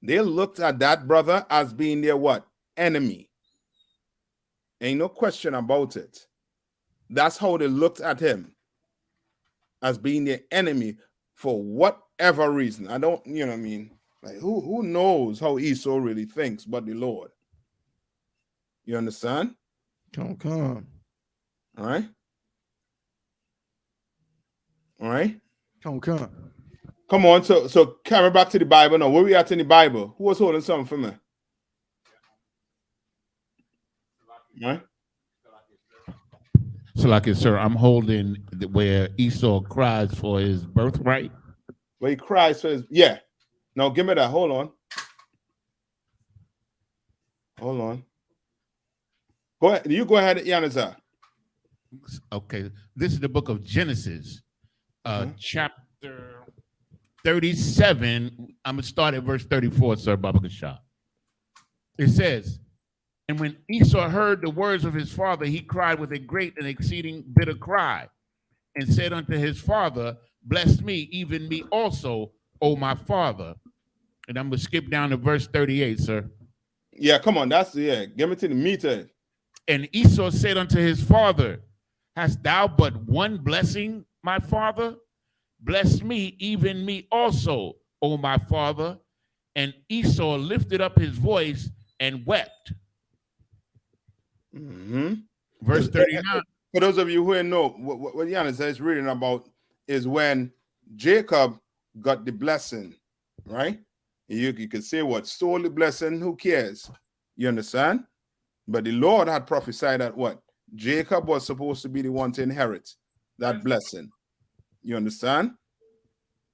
They looked at that brother as being their what? Enemy. Ain't no question about it. That's how they looked at him, as being their enemy for whatever reason. I don't, you know what I mean? Like who knows how Esau really thinks but the Lord? You understand? Come. All right? All right? Come. Come on, so camera back to the Bible now. Where we at in the Bible? Who was holding something for me? All right? So, like, sir, I'm holding where Esau cries for his birthright. Where he cries for his, yeah. Now give me that. Hold on. Go ahead. You go ahead, Yanazar. Okay, this is the book of Genesis, chapter 37. I'm gonna start at verse 34, sir, Baba Kashab. It says, and when Esau heard the words of his father, he cried with a great and exceeding bitter cry, and said unto his father, bless me, even me also, O my father. And I'm gonna skip down to verse 38, sir. Yeah, come on. That's, yeah. Give me to the meter. And Esau said unto his father, hast thou but one blessing, my father? Bless me, even me also, O my father. And Esau lifted up his voice and wept. Verse 39. For those of you who don't know, what Giannis is reading about is when Jacob got the blessing, right? You can say what? Stole the blessing, who cares? You understand? But the Lord had prophesied that what? Jacob was supposed to be the one to inherit that blessing. You understand?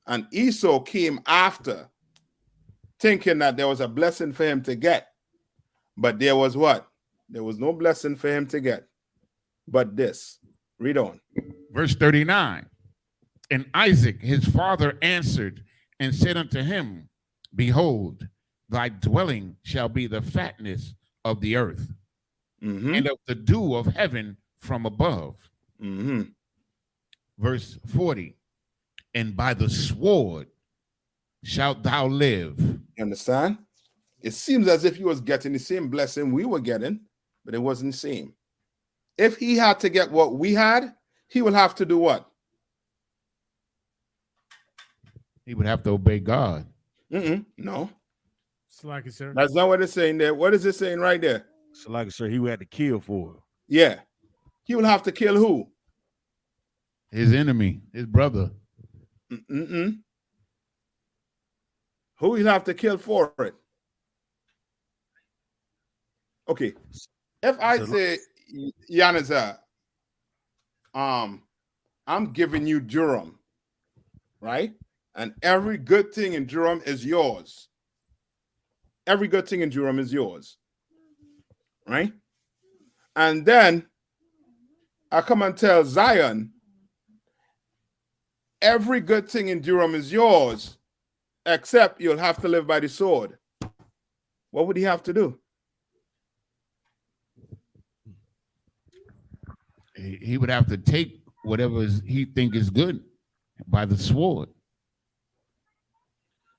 And Esau came after, thinking that there was a blessing for him to get. But there was what? There was no blessing for him to get. But this. Read on. Verse 39. And Isaac, his father, answered and said unto him, Behold, thy dwelling shall be the fatness of the earth, and of the dew of heaven from above. Verse 40. And by the sword shalt thou live. You understand? It seems as if he was getting the same blessing we were getting, but it wasn't the same. If he had to get what we had, he will have to do what? He would have to obey God. No. Slack it, sir. That's not what it's saying there. What is it saying right there? So like I said, he would have to kill for it. Yeah. He will have to kill who? His enemy, his brother. Who will have to kill for it? Okay. If I say, Yanaza, I'm giving you Durham, right? And every good thing in Durham is yours. Every good thing in Durham is yours, right? And then I come and tell Zion, every good thing in Durham is yours, except you'll have to live by the sword. What would he have to do? He would have to take whatever he think is good by the sword.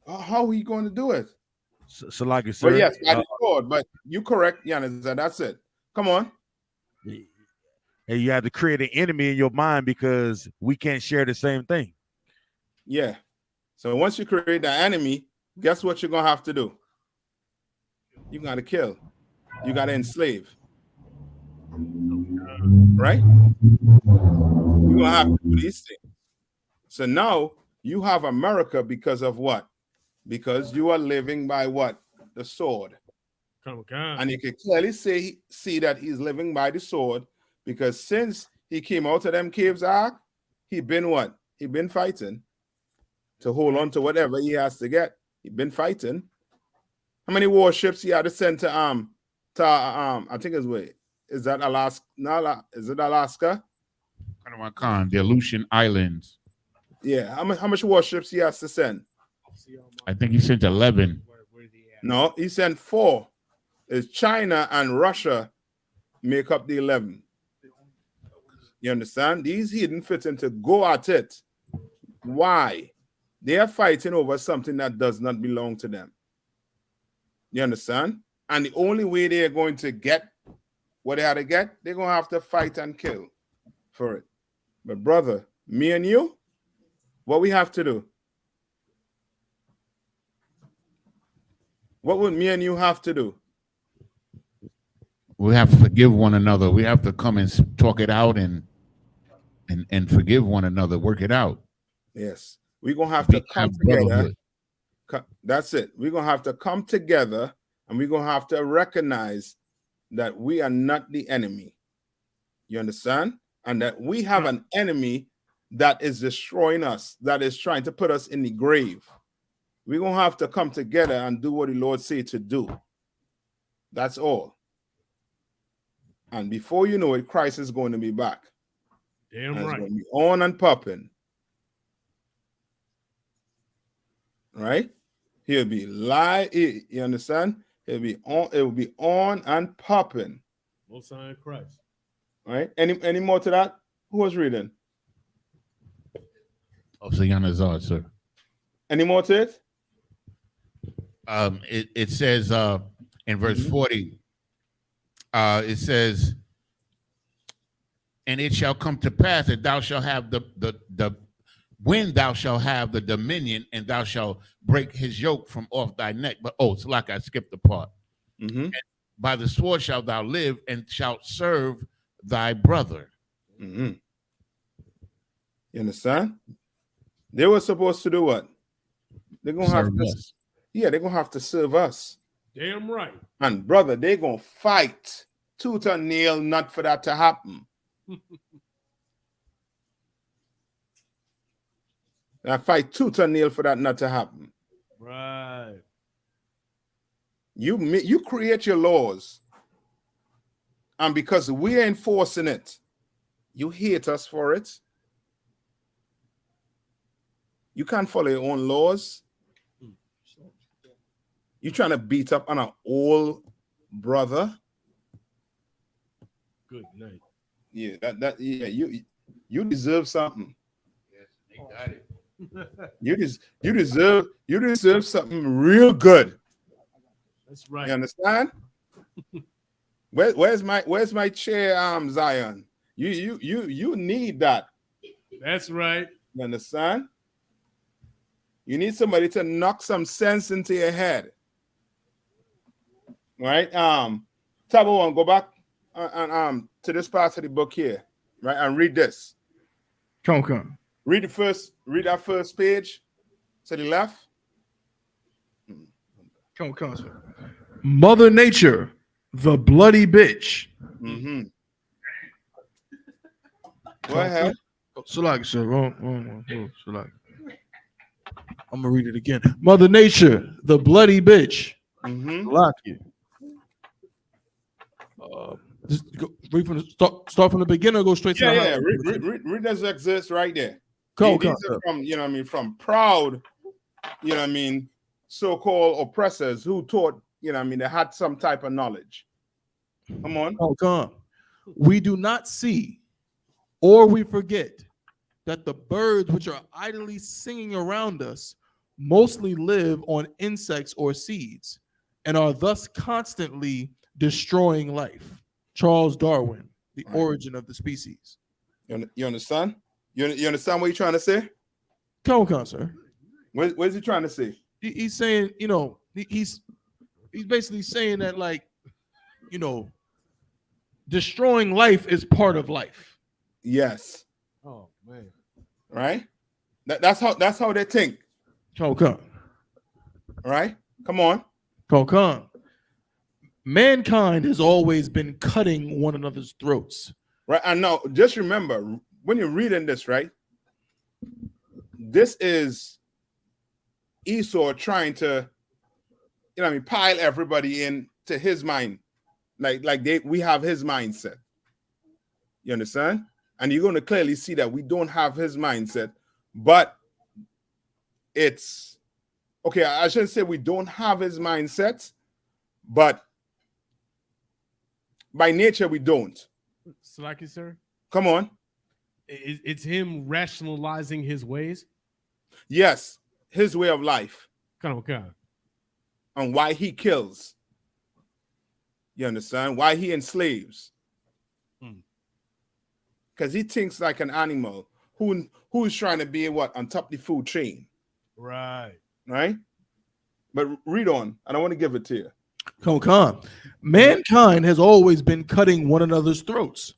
How are you going to do it? So like I said, But yes, by the sword. But you correct, Giannis. That's it. Come on. And you have to create an enemy in your mind because we can't share the same thing. Yeah. So once you create the enemy, guess what you're gonna have to do? You gotta kill. You gotta enslave. Right? You're gonna have to do these things. So now you have America because of what? Because you are living by what? The sword. And you can clearly see that he's living by the sword because since he came out of them caves, he been what? He been fighting to hold on to whatever he has to get. He been fighting. How many warships he had to send to I think is that Alaska? No, is it Alaska? The Aleutian Islands. Yeah. How much warships he has to send? I think he sent 11. No, he sent 4. It's China and Russia make up the 11. You understand? These heathen fit in to go at it. Why? They are fighting over something that does not belong to them. You understand? And the only way they are going to get what they had to get, they're going to have to fight and kill for it. But brother, me and you, what we have to do? What would me and you have to do? We have to forgive one another. We have to come and talk it out and forgive one another, work it out. Yes. We're going to have to come together. That's it. We're going to have to come together and we're going to have to recognize that we are not the enemy. You understand? And that we have an enemy that is destroying us, that is trying to put us in the grave. We're going to have to come together and do what the Lord said to do. That's all. And before you know it, Christ is going to be back. Damn right. It's going to be on and popping. Right? He'll be live. You understand? It'll be on. It will be on and popping. Most High in Christ. Right? Any more to that? Who was reading? Officer Yanazar, sir. Any more to it? It says in verse 40, it says, and it shall come to pass that thou shalt have when thou shalt have the dominion, and thou shalt break his yoke from off thy neck. But so like I skipped the part. by the sword shalt thou live, and shalt serve thy brother. Mm-hmm. You understand? They were supposed to do what? They're gonna have Serve to, us. yeah, they're gonna have to serve us. Damn right. And brother, they're gonna fight tooth and nail not for that to happen. I fight tooth and nail for that not to happen. Right. You create your laws, and because we are enforcing it, you hate us for it. You can't follow your own laws. You trying to beat up on an old brother. Good night. Yeah, yeah, you deserve something. Yes, they got it. You deserve something real good. That's right. You understand? Where's my chair, Zion? You need that. That's right. You understand? You need somebody to knock some sense into your head. Right? Tabo one, go back to this part of the book here, right? And read this. Come. Read that first page to the left. Come, sir. Mother Nature, the bloody bitch. Mm-hmm. Go ahead. Salak, sir. Wrong. Salak. I'm gonna read it again. Mother Nature, the bloody bitch. Mm-hmm. Lock you. Just read from the start from the beginning or go straight to the Yeah. Read this exist right there. Come, These are from, from proud, so-called oppressors who taught, they had some type of knowledge. Come on. Come. We do not see or we forget that the birds which are idly singing around us mostly live on insects or seeds and are thus constantly destroying life. Charles Darwin, The Origin of the Species. You understand? You understand what he's trying to say? Come, sir. What is he trying to say? He's saying, he's basically saying that, like, destroying life is part of life. Yes. Oh man. Right? That's how they think. Come. Right? Come on. Come. Mankind has always been cutting one another's throats. Right. And now just remember when you're reading this, right? This is Esau trying to, pile everybody into his mind. We have his mindset. You understand? And you're going to clearly see that we don't have his mindset, but it's okay. I shouldn't say we don't have his mindset, but by nature we don't. Salaki, sir. Come on. It's him rationalizing his ways. Yes, his way of life. Okay. And why he kills. You understand? Why he enslaves. Because he thinks like an animal who's trying to be on top of the food chain. Right. Right? But read on. I don't want to give it to you. Come. Mankind has always been cutting one another's throats.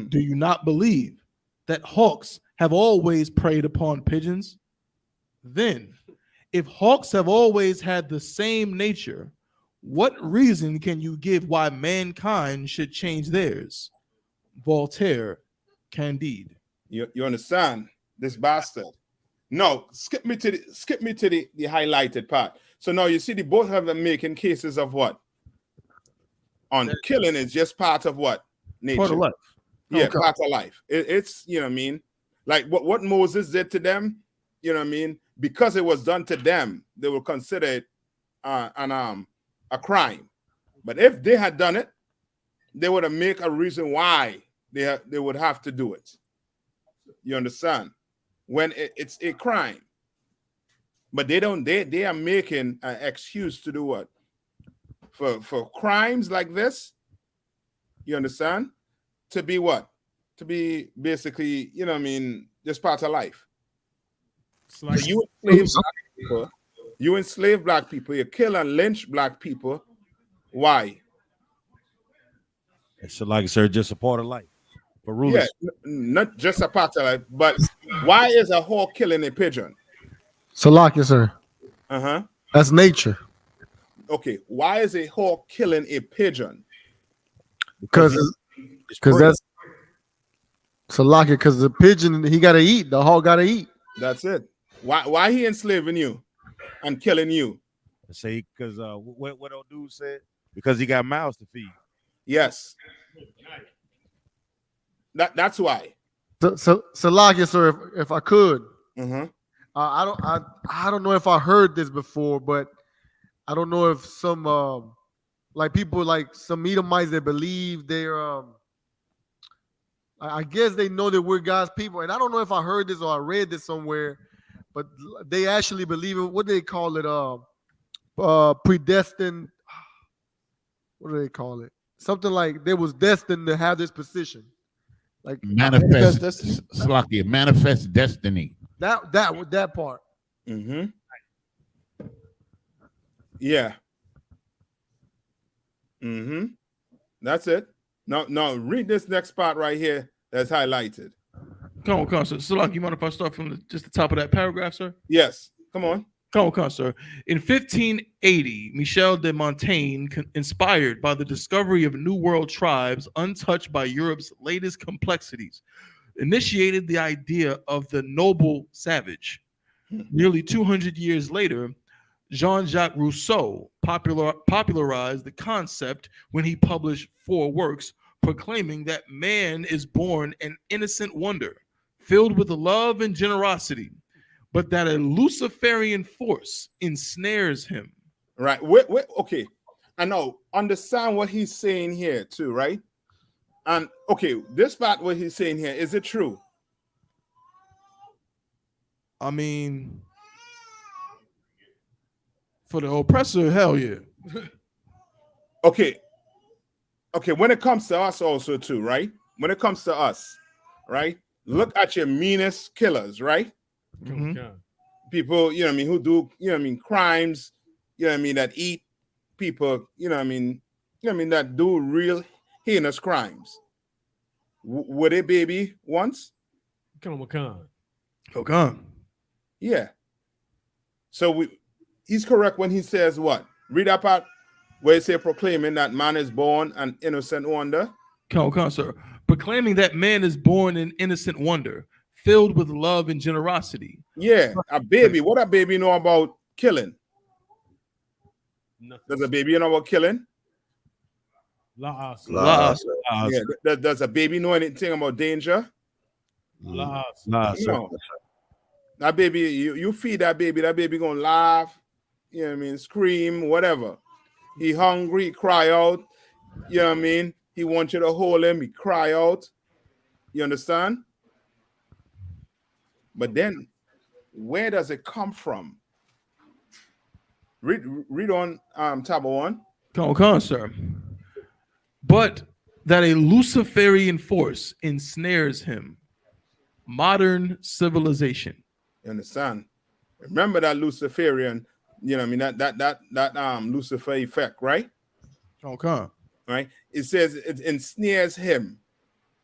Do you not believe that hawks have always preyed upon pigeons? Then, if hawks have always had the same nature, what reason can you give why mankind should change theirs? Voltaire, Candide. You understand this bastard? No, skip me to the highlighted part. So now you see the both of them making cases of what? On killing is just part of what? Nature. Part of life. Yeah, part of life. It's like what Moses did to them, because it was done to them, they will consider it a crime. But if they had done it, they would have made a reason why they would have to do it. You understand? When it's a crime. But they don't, they are making an excuse to do what? For crimes like this, you understand? To be what? To be basically, just part of life. So you enslave black people, you kill and lynch black people. Why? It's like, sir, just a part of life. For Yeah, rulers. not just a part of life, but why is a hawk killing a pigeon? Salakia, sir. Uh-huh. That's nature. Okay, why is a hawk killing a pigeon? Because that's Salakia, because the pigeon, he gotta eat. The hawk gotta eat. That's it. Why he enslaving you and killing you? Say, because what old dude said? Because he got mouths to feed. Yes. That's why. So Salakia, sir, if I could, Mm-hmm. I don't know if I heard this before, but I don't know if some like people like some Edomites that believe they're I guess they know that we're God's people, and I don't know if I heard this or I read this somewhere, but they actually believe in what do they call it? Predestined. What do they call it? Something like they was destined to have this position, like manifest Slakia, manifest destiny. That part. Mm-hmm. Yeah. Mm-hmm. That's it. Now read this next part right here that's highlighted. Come on, sir. Salak, you mind if I start from just the top of that paragraph, sir? Yes. Come on. Come on, sir. In 1580, Michel de Montaigne, inspired by the discovery of New World tribes untouched by Europe's latest complexities, initiated the idea of the noble savage. Nearly 200 years later, Jean-Jacques Rousseau popularized the concept when he published 4 works proclaiming that man is born an innocent wonder, filled with love and generosity, but that a Luciferian force ensnares him. Right. Wait, okay. I know. Understand what he's saying here too, right? And okay, this part what he's saying here, is it true? I mean, for the oppressor, hell yeah. Okay, when it comes to us also too, right? When it comes to us, right? Look at your meanest killers, right? Mm-hmm. People, you know what I mean, who do, you know what I mean, crimes, you know what I mean, that eat people, you know what I mean, that do real heinous crimes. Were they baby once? Come on. Okay. Yeah. So he's correct when he says what? Read that part where he say proclaiming that man is born an innocent wonder. Come on, sir. Proclaiming that man is born an innocent wonder, filled with love and generosity. Yeah, a baby. What a baby know about killing? Nothing. Does a baby know about killing? La. Yeah. Does a baby know anything about danger? La. No. That baby, you feed that baby gonna laugh, you know what I mean, scream, whatever. He hungry, he cry out, you know what I mean? He wants you to hold him, he cry out. You understand? But then, where does it come from? Read on tab 1. Come on, sir. But that a Luciferian force ensnares him. Modern civilization. You understand? Remember that Luciferian, you know what I mean, that Lucifer effect, right? Okay. Right? It says it ensnares him.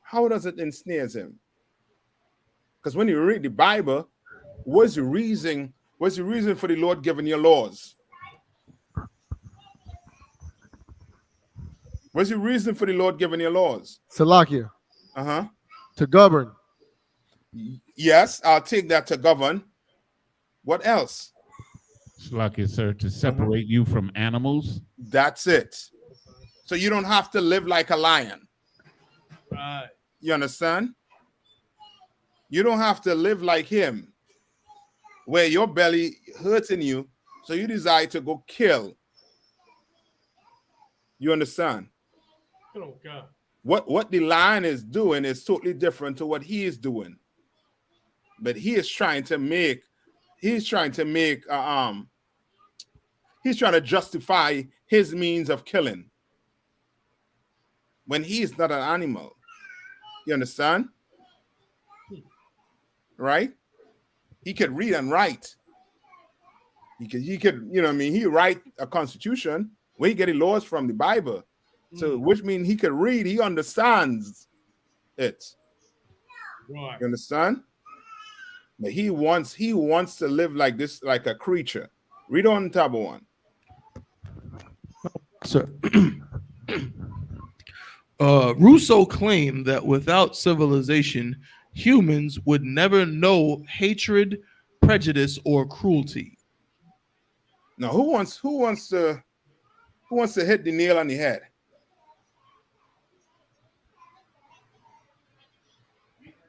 How does it ensnares him? Because when you read the Bible, what's the reason for the Lord giving you laws? What's the reason for the Lord giving you laws? Salakia. To govern. Yes, I'll take that, to govern. What else? Slakia, sir, to separate you from animals. That's it. So you don't have to live like a lion. Right. You understand? You don't have to live like him, where your belly hurting you, so you desire to go kill. You understand? Oh God. What the lion is doing is totally different to what he is doing. But he's trying to justify his means of killing when he is not an animal. You understand? Right? He could read and write. He could, you know what I mean? He write a constitution. Where he get the laws from? The Bible. So which means he could read, he understands it. Right. You understand? But he wants to live like this, like a creature. Read on tab 1. Sir. Rousseau claimed that without civilization, humans would never know hatred, prejudice, or cruelty. Now, who wants to hit the nail on the head?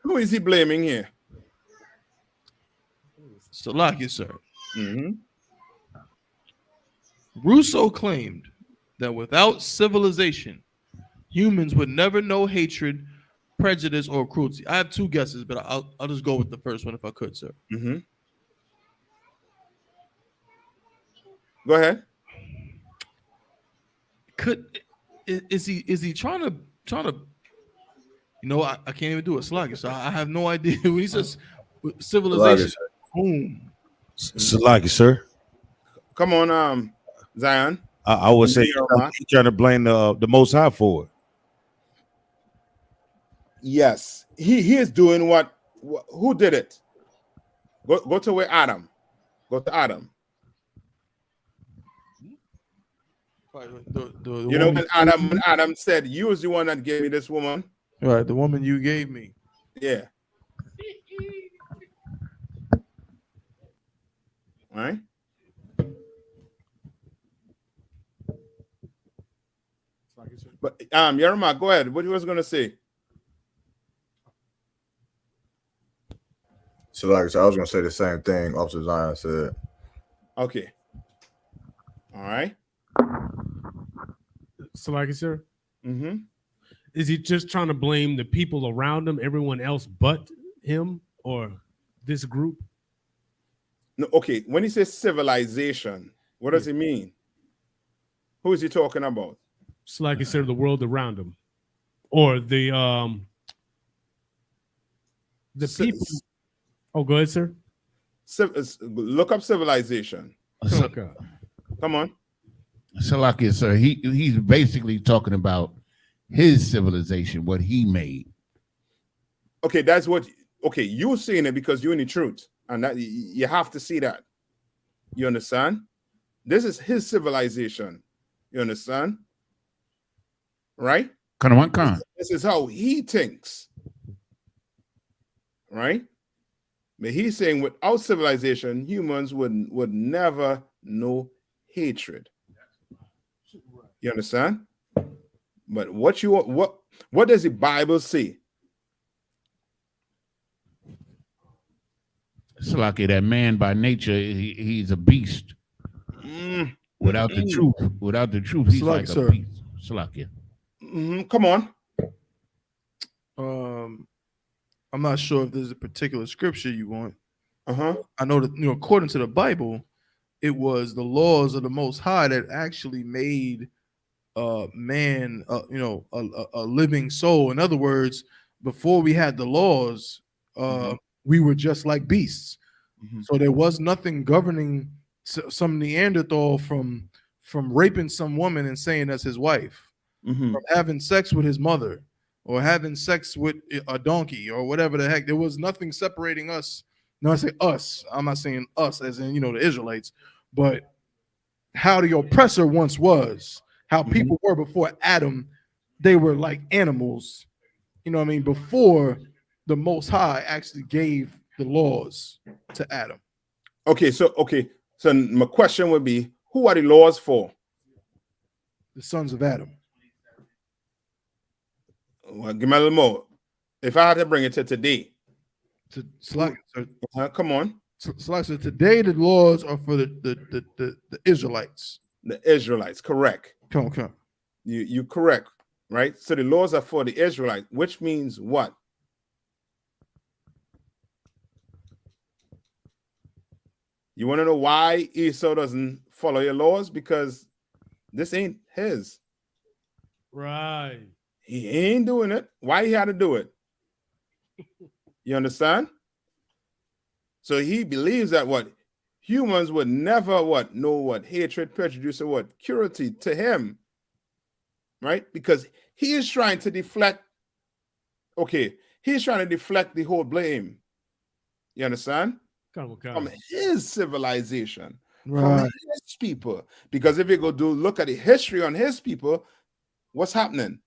Who is he blaming here? Salaki, sir. Rousseau claimed that without civilization, humans would never know hatred, prejudice, or cruelty. I have 2 guesses, but I'll just go with the first one if I could, sir. Go ahead. Is he trying to you know, I can't even do it, Salaki, so I have no idea. When he says civilization, boom. Salaki, sir. Come on, Zion. I would say he's trying to blame the Most High for it. Yes, he is doing what who did it? Go to where Adam. Go to Adam. You know when Adam said, "You was the one that gave me this woman." Right, the woman you gave me. Yeah. Right. But Yerma, go ahead. What you was gonna say? So like I was gonna say the same thing Officer Zion said. Okay. All right. So like sir. Is he just trying to blame the people around him, everyone else but him, or this group? No, okay. When he says civilization, what does he mean? Who is he talking about? So like sir, the world around him. Or the people. Oh, go ahead, sir. Look up civilization. Okay. Come on. Salakia, sir. He's basically talking about his civilization, what he made. Okay, that's what. Okay, you're seeing it because you're in the truth, and that you have to see that. You understand? This is his civilization. You understand? Right? This is how he thinks. Right? But he's saying without civilization, humans would never know hatred. You understand? But what does the Bible say? It's like that man by nature, he's a beast. Without the truth, he's like a beast. Salakia. Come on. I'm not sure if there's a particular scripture you want. I know that according to the Bible, it was the laws of the Most High that actually made man, a living soul. In other words, before we had the laws, we were just like beasts. So there was nothing governing some Neanderthal from raping some woman and saying that's his wife, from having sex with his mother, or having sex with a donkey, or whatever the heck. There was nothing separating us. No, I say us. I'm not saying us as in the Israelites, but how the oppressor once was, how people were before Adam. They were like animals, before the Most High actually gave the laws to Adam. Okay, so my question would be, who are the laws for? The sons of Adam. Well, give me a little more. If I had to bring it to today. Come on. So today the laws are for the Israelites. The Israelites, correct. Come. You correct, right? So the laws are for the Israelites, which means what? You want to know why Esau doesn't follow your laws? Because this ain't his. Right. He ain't doing it. Why he had to do it? You understand? So he believes that humans would never know what hatred, prejudice, or what cruelty to him. right? Because he is trying to deflect. Okay, he's trying to deflect the whole blame. You understand? From his civilization, from Right. his people. Because if you go look at the history on his people, what's happening?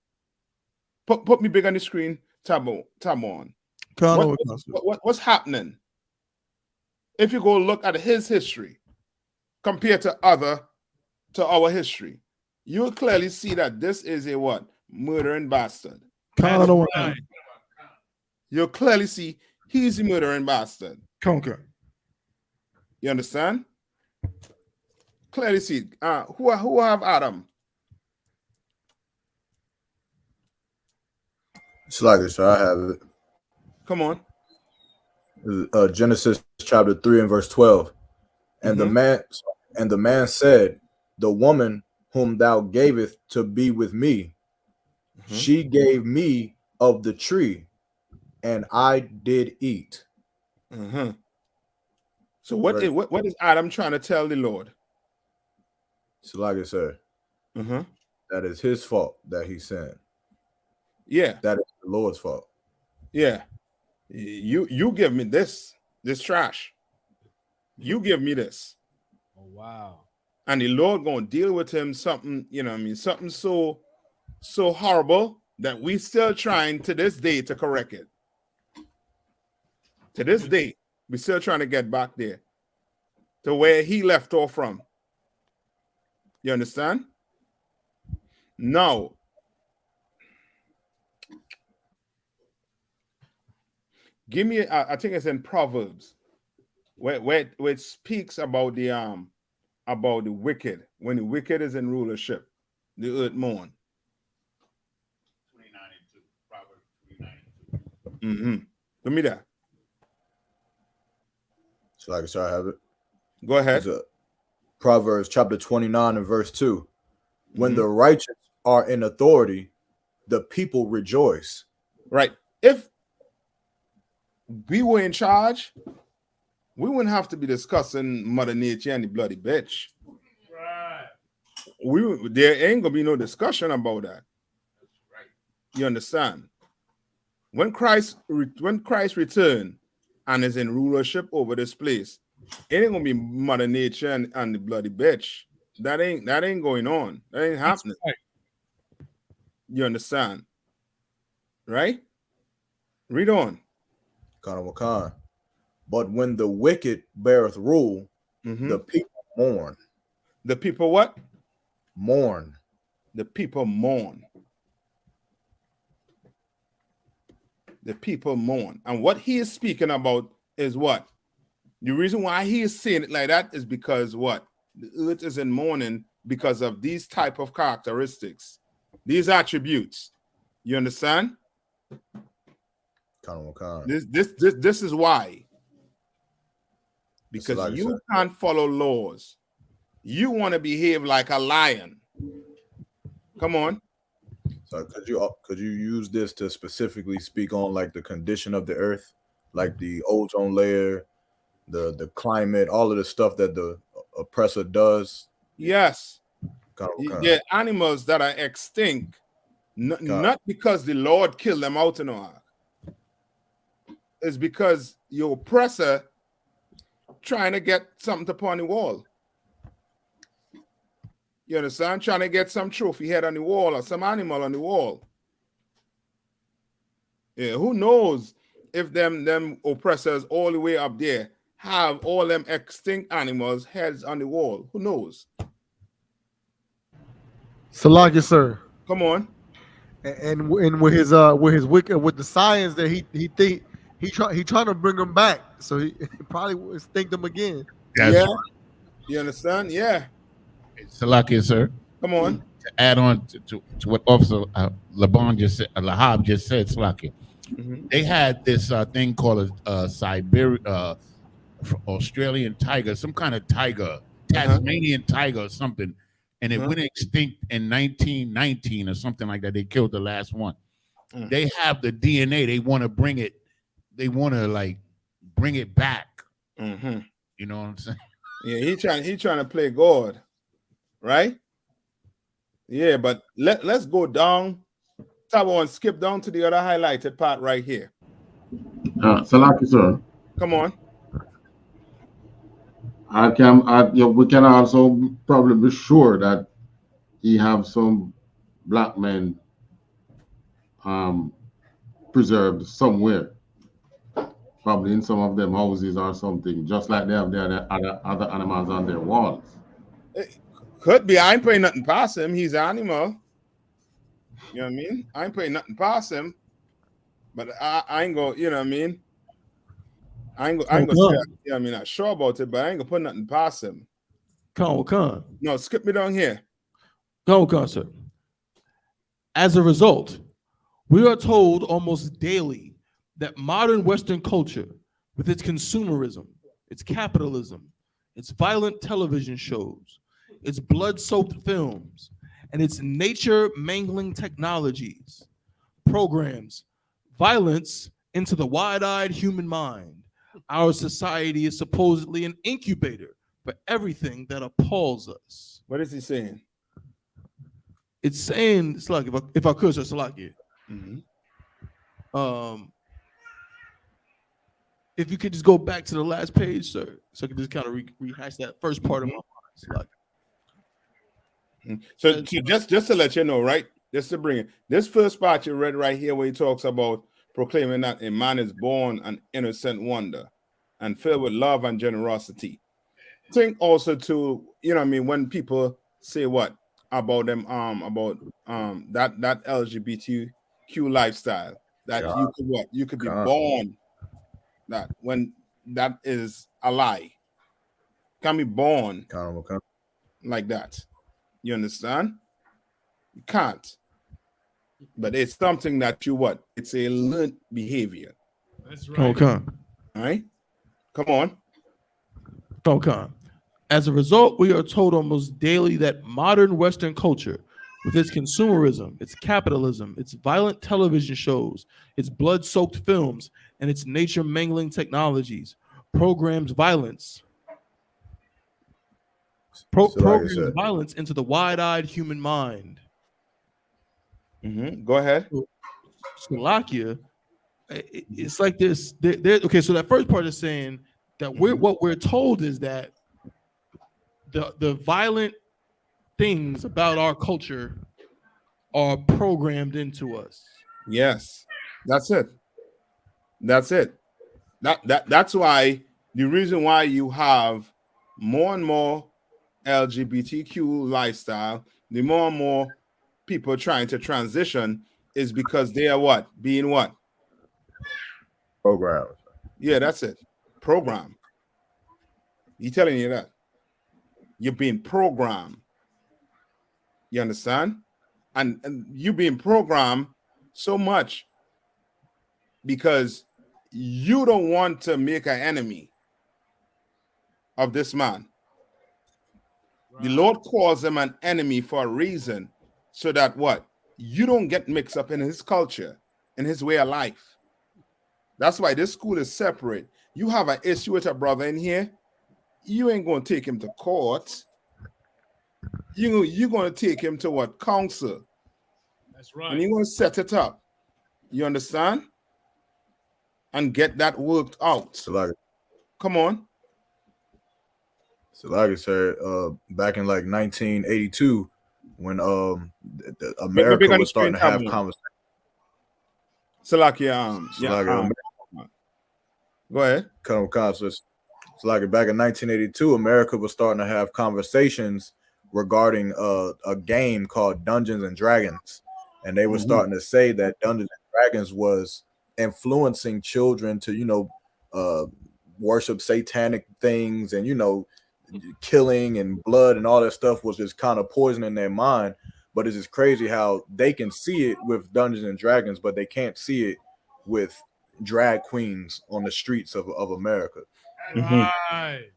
Put me big on the screen. Tab on. What's happening? If you go look at his history compared to our history, you'll clearly see that this is a what? Murdering bastard. Right. You'll clearly see he's a murdering bastard. Conquer. You understand? Clearly see. Who have Adam? It's like it, so I have it. Come on. Genesis chapter 3 and verse 12. And the man said, the woman whom thou gavest to be with me, she gave me of the tree, and I did eat. So what is Adam trying to tell the Lord? So like I said, that is his fault that he sinned. Yeah. That is the Lord's fault. Yeah. You give me this trash. You give me this. Oh, wow. And the Lord gonna deal with him something, you know what I mean, something so horrible that we still trying to this day to correct it. To this day, we still trying to get back there to where he left off from. You understand? Now, give me, I think it's in Proverbs, where it speaks about the wicked. When the wicked is in rulership, the earth mourn. 29 and 2. Proverbs 29 and 2. Give me that. So like I said, I have it. Go ahead. Proverbs chapter 29 and verse 2. When the righteous are in authority, the people rejoice. Right. If we were in charge, we wouldn't have to be discussing Mother Nature and the bloody bitch. Right. There ain't gonna be no discussion about that. That's right. You understand? When Christ return and is in rulership over this place, it ain't gonna be Mother Nature and the bloody bitch. That ain't going on. That ain't happening. Right. You understand? Right? Read on. But when the wicked beareth rule, the people mourn. The people what? Mourn. The people mourn. The people mourn. And what he is speaking about is what? The reason why he is saying it like that is because what? The earth is in mourning because of these type of characteristics, these attributes. You understand? This is why. Because like you can't follow laws. You want to behave like a lion. Come on. So could you use this to specifically speak on like the condition of the earth, like the ozone layer, the climate, all of the stuff that the oppressor does? Yes. There are animals that are extinct, not because the Lord killed them out in the ark. It's because your oppressor trying to get something upon the wall. You understand? Trying to get some trophy head on the wall or some animal on the wall. Yeah, who knows if them oppressors all the way up there have all them extinct animals heads on the wall? Who knows? Salaki, sir. Come on. And with his wicked, with the science that he think he trying to bring them back, so he probably will stink them again. That's yeah. Right. You understand? Yeah. Salaki, sir. Come on. To add on to what Officer Lahab just said, Salaki. They had this thing called a Siberian Australian tiger, some kind of tiger, Tasmanian tiger or something, and it went extinct in 1919 or something like that. They killed the last one. They have the DNA. They want to bring it. They want to like bring it back. You know what I'm saying? Yeah, he trying to play God, right? Yeah, but let's go down. Tabo, and skip down to the other highlighted part right here. Salaki, sir. Come on. We can also probably be sure that he have some black men preserved somewhere, probably in some of them houses or something, just like they have their other animals on their walls. It could be. I ain't putting nothing past him. He's an animal. You know what I mean? I ain't putting nothing past him. But I ain't go, you know what I mean? I ain't gonna say, you know what I mean, not sure about it, but I ain't gonna put nothing past him. Con. No, skip me down here. Con, sir. As a result, we are told almost daily that modern Western culture, with its consumerism, its capitalism, its violent television shows, its blood-soaked films, and its nature-mangling technologies, programs violence into the wide-eyed human mind. Our society is supposedly an incubator for everything that appalls us. What is he saying? It's saying, it's like, if I could, sir, Salaki. If you could just go back to the last page, sir, so I can just kind of rehash that first part of my mind. So just to let you know, right? Just to bring it, this first part you read right here, where he talks about proclaiming that a man is born an innocent wonder and filled with love and generosity. Think also to, you know what I mean, when people say what about them that LGBTQ lifestyle, that you could be born, that when that is a lie. Can be born like that. You understand? You can't. But it's something that you what? It's a learned behavior. That's right. Okay. All right. Come on. Okay. As a result, we are told almost daily that modern Western culture, with its consumerism, its capitalism, its violent television shows, its blood-soaked films, and its nature-mangling technologies, programs violence into the wide-eyed human mind. Go ahead. Slovakia, it's like this. Okay, so that first part is saying that what we're told is that the violent things about our culture are programmed into us. Yes, that's it. That's it. That's why the reason why you have more and more LGBTQ lifestyle, the more and more people trying to transition is because they are what? Being what? Programmed. Yeah, that's it. Program. He telling you that. You're being programmed. You understand? And you being programmed so much because you don't want to make an enemy of this man. The Lord calls him an enemy for a reason, so that what? You don't get mixed up in his culture, in his way of life. That's why this school is separate. You have an issue with a brother in here, you ain't going to take him to court. You're going to take him to what? Council. That's right. And you're going to set it up. You understand? And get that worked out. Come on. So like I said, back in like 1982, when America was starting to have conversations. So like go ahead. So like back in 1982, America was starting to have conversations regarding a game called Dungeons and Dragons, and they were starting to say that Dungeons and Dragons was influencing children to worship satanic things, and killing and blood and all that stuff was just kind of poisoning their mind. But it's just crazy how they can see it with Dungeons and Dragons, but they can't see it with drag queens on the streets of America. Right.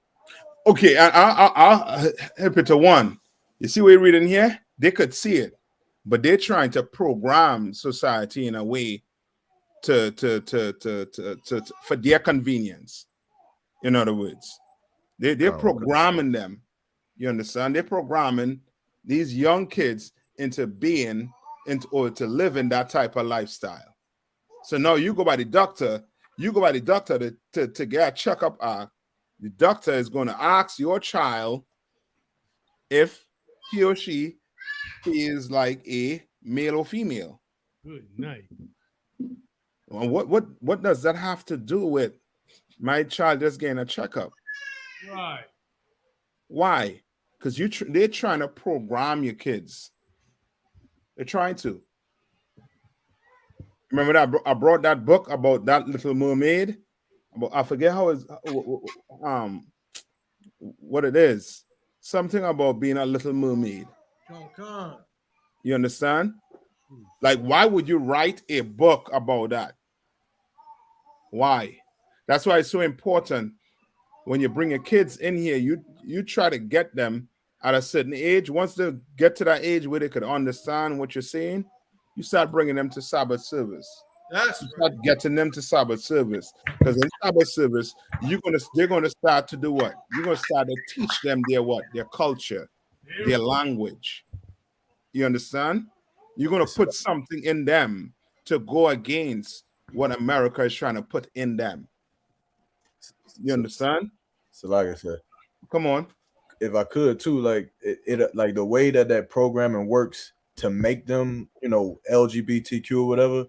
Okay, I'll help it to one. You see what you're reading here? They could see it, but they're trying to program society in a way to for their convenience. In other words, they're programming them. You understand? They're programming these young kids into being or to live in that type of lifestyle. So now you go by the doctor. You go by the doctor to get a checkup. The doctor is going to ask your child if he or she is like a male or female. Good night. Well, what does that have to do with my child just getting a checkup? Right. Why? Because they're trying to program your kids. They're trying to. Remember that I brought that book about that Little Mermaid. I forget how it's what it is. Something about being a little mermaid. You understand? Like, why would you write a book about that? Why? That's why it's so important when you bring your kids in here. You try to get them at a certain age. Once they get to that age where they could understand what you're saying, you start bringing them to Sabbath service. You start getting them to Sabbath service, because in Sabbath service, they're gonna start to do what? You're gonna start to teach them their culture, their language. You understand? You're gonna put something in them to go against what America is trying to put in them. You understand? So like I said, come on. If I could too, like it like the way that programming works to make them, LGBTQ or whatever.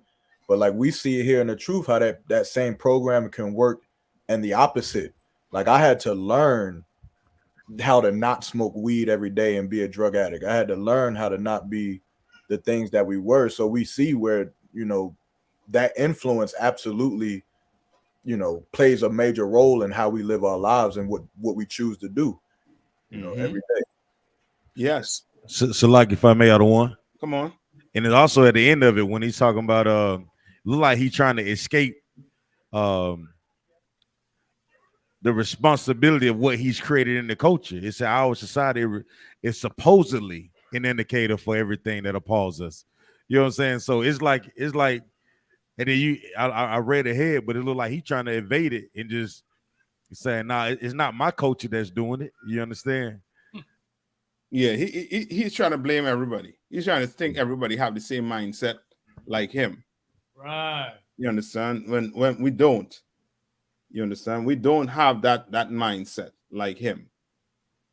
But like we see it here in the truth, how that same programming can work and the opposite. Like I had to learn how to not smoke weed every day and be a drug addict. I had to learn how to not be the things that we were. So we see where, that influence absolutely, plays a major role in how we live our lives and what we choose to do, every day. Yes. So like, if I may, out of one. Come on. And it's also at the end of it when he's talking about look like he's trying to escape the responsibility of what he's created in the culture. It's our society is supposedly an indicator for everything that appalls us. You know what I'm saying? So it's like, and then I read ahead, but it looked like he's trying to evade it and just saying, nah, it's not my culture that's doing it. You understand? Yeah, he's trying to blame everybody. He's trying to think everybody have the same mindset like him. Right. You understand? When we don't. You understand? We don't have that mindset like him.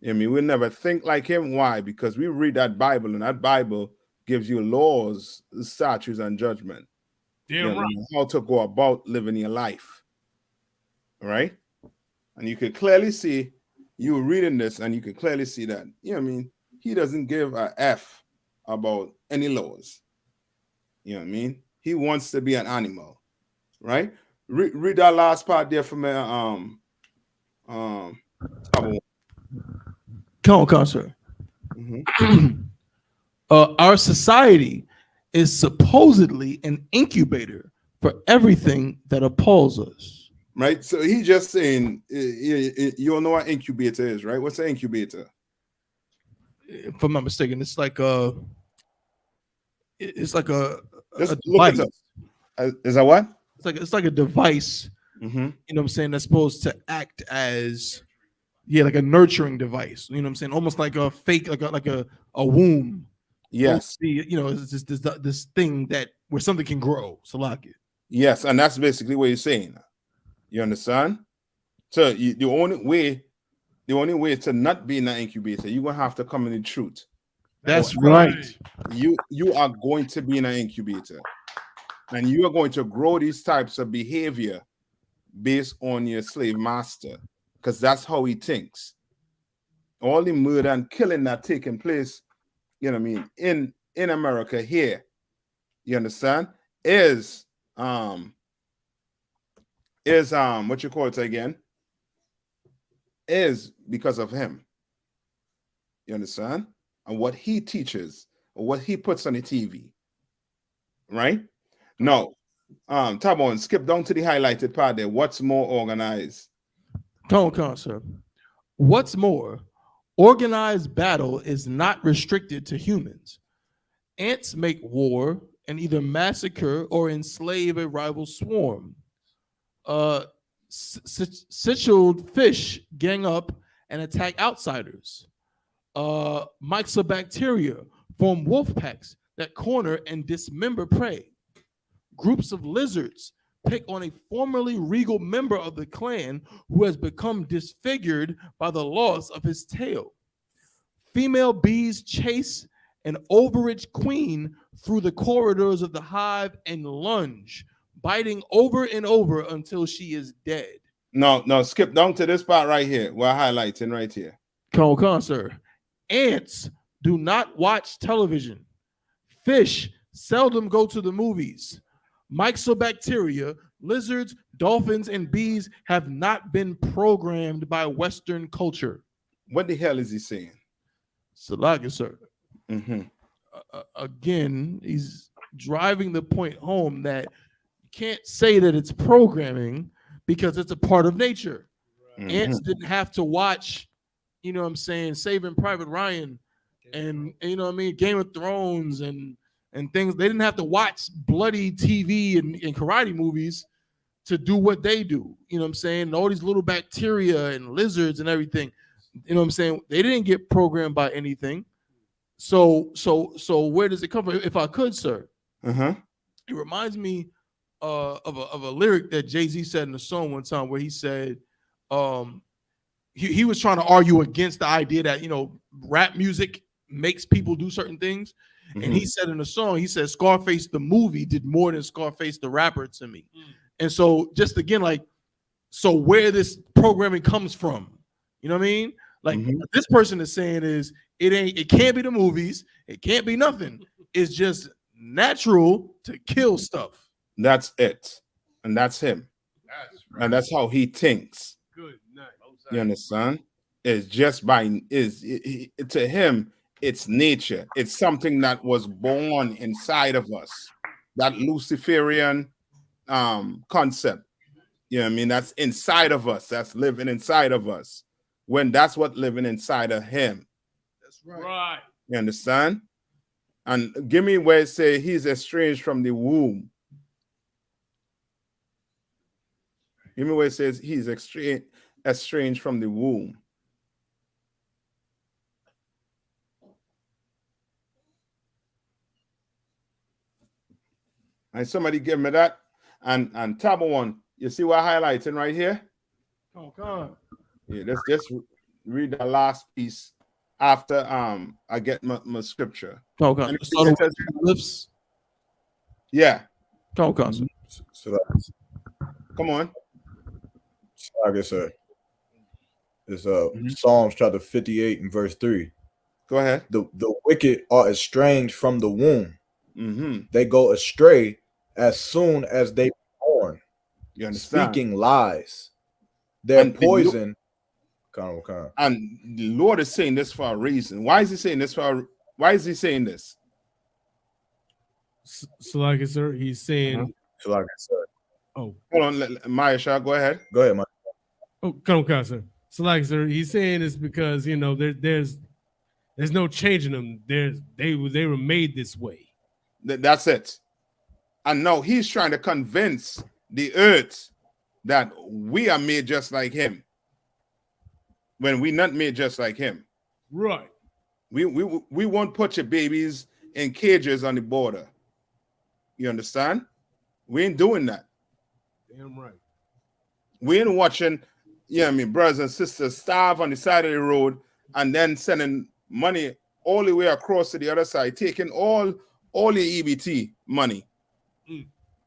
I mean, we never think like him. Why? Because we read that Bible, and that Bible gives you laws, statutes, and judgment. How to go about living your life. Right? And you could clearly see, you reading this, and you could clearly see that, he doesn't give a F about any laws. You know what I mean? He wants to be an animal. Right? Read that last part there for me. Come on, sir. Our society is supposedly an incubator for everything that appalls us. Right. So he's just saying, you don't know what incubator is, right? What's an incubator? If I'm not mistaken, it's like a Just a look device. it up. Is that what? It's like a device. You know what I'm saying? That's supposed to act as, like a nurturing device. You know what I'm saying? Almost like a fake, like a womb. Yes. It's just this thing where something can grow. So like it. Yes, and that's basically what you're saying. You understand? So the only way to not be in that incubator, you're gonna have to come in the truth. That's right. You are going to be in an incubator, and you are going to grow these types of behavior based on your slave master, because that's how he thinks. All the murder and killing that taking place, in America here, you understand, is what you call it again, is because of him. You understand? And what he teaches, or what he puts on the TV. Right? No. Tabon, skip down to the highlighted part there. What's more organized? Come on, sir. What's more, organized battle is not restricted to humans. Ants make war and either massacre or enslave a rival swarm. Cichled fish gang up and attack outsiders. Myxobacteria form wolf packs that corner and dismember prey. Groups of lizards pick on a formerly regal member of the clan who has become disfigured by the loss of his tail. Female bees chase an overage queen through the corridors of the hive and lunge, biting over and over until she is dead. No, skip down to this part right here. We're highlighting right here. Come, sir. Ants do not watch television. Fish seldom go to the movies. Myxobacteria, lizards, dolphins, and bees have not been programmed by Western culture. What the hell is he saying? Salaga, sir. Again, he's driving the point home that you can't say that it's programming because it's a part of nature. Ants didn't have to watch, you know what I'm saying, Saving Private Ryan and you know what I mean, Game of Thrones and things. They didn't have to watch bloody TV and karate movies to do what they do. You know what I'm saying? And all these little bacteria and lizards and everything. You know what I'm saying? They didn't get programmed by anything. So where does it come from? If I could, sir, it reminds me of a lyric that Jay-Z said in a song one time where he said he was trying to argue against the idea that, you know, rap music makes people do certain things. And he said in the song, he said, Scarface the movie did more than Scarface the rapper to me. And so just again, like, so where this programming comes from, you know what I mean? Like this person is saying is it can't be the movies, it can't be nothing. It's just natural to kill stuff. That's it. And that's him. That's right. And that's how he thinks. Good night. You understand? It's just to him, it's nature. It's something that was born inside of us. That Luciferian concept. You know what I mean? That's inside of us. That's living inside of us. When that's what living inside of him. That's right. You understand? And give me where it say he's estranged from the womb. Give me where it says he's estranged from the womb. And somebody give me that. And tab one, you see what I'm highlighting right here? Oh God. Yeah, let's just read the last piece after I get my scripture. Oh God. Lips. Yeah. Oh God. Come on. I guess it's Psalms chapter 58 and verse 3. Go ahead. The wicked are estranged from the womb. They go astray as soon as they are born. You understand? Speaking lies. Their poison. And the Lord is saying this for a reason. Why is he saying this why is he saying this? Salaga, sir, he's saying. Salaga, sir. Oh, hold on, Maya Shah, go ahead. Go ahead, Maya. Oh, come, sir. Salaga, sir, he's saying this because, you know, there's no changing them. They were made this way. That's it. And now he's trying to convince the earth that we are made just like him. When we're not made just like him. Right. We won't put your babies in cages on the border. You understand? We ain't doing that. Damn right. We ain't watching, brothers and sisters starve on the side of the road and then sending money all the way across to the other side, taking all your EBT money,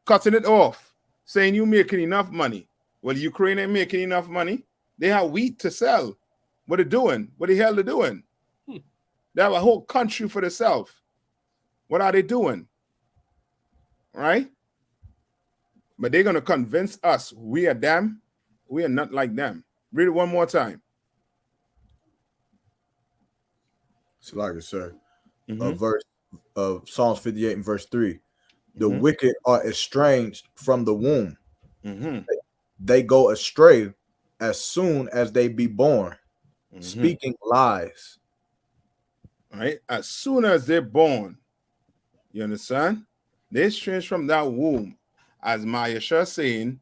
cutting it off, saying you making enough money. Well, Ukraine ain't making enough money. They have wheat to sell. What are they doing? What the hell they doing? They have a whole country for themselves. What are they doing? Right? But they're going to convince us we are them. We are not like them. Read it one more time. Salaga, sir. A verse of Psalms 58 and verse 3. The wicked are estranged from the womb. They go astray as soon as they be born, speaking lies. Right? As soon as they're born, you understand? They're estranged from that womb. As Mayasha saying,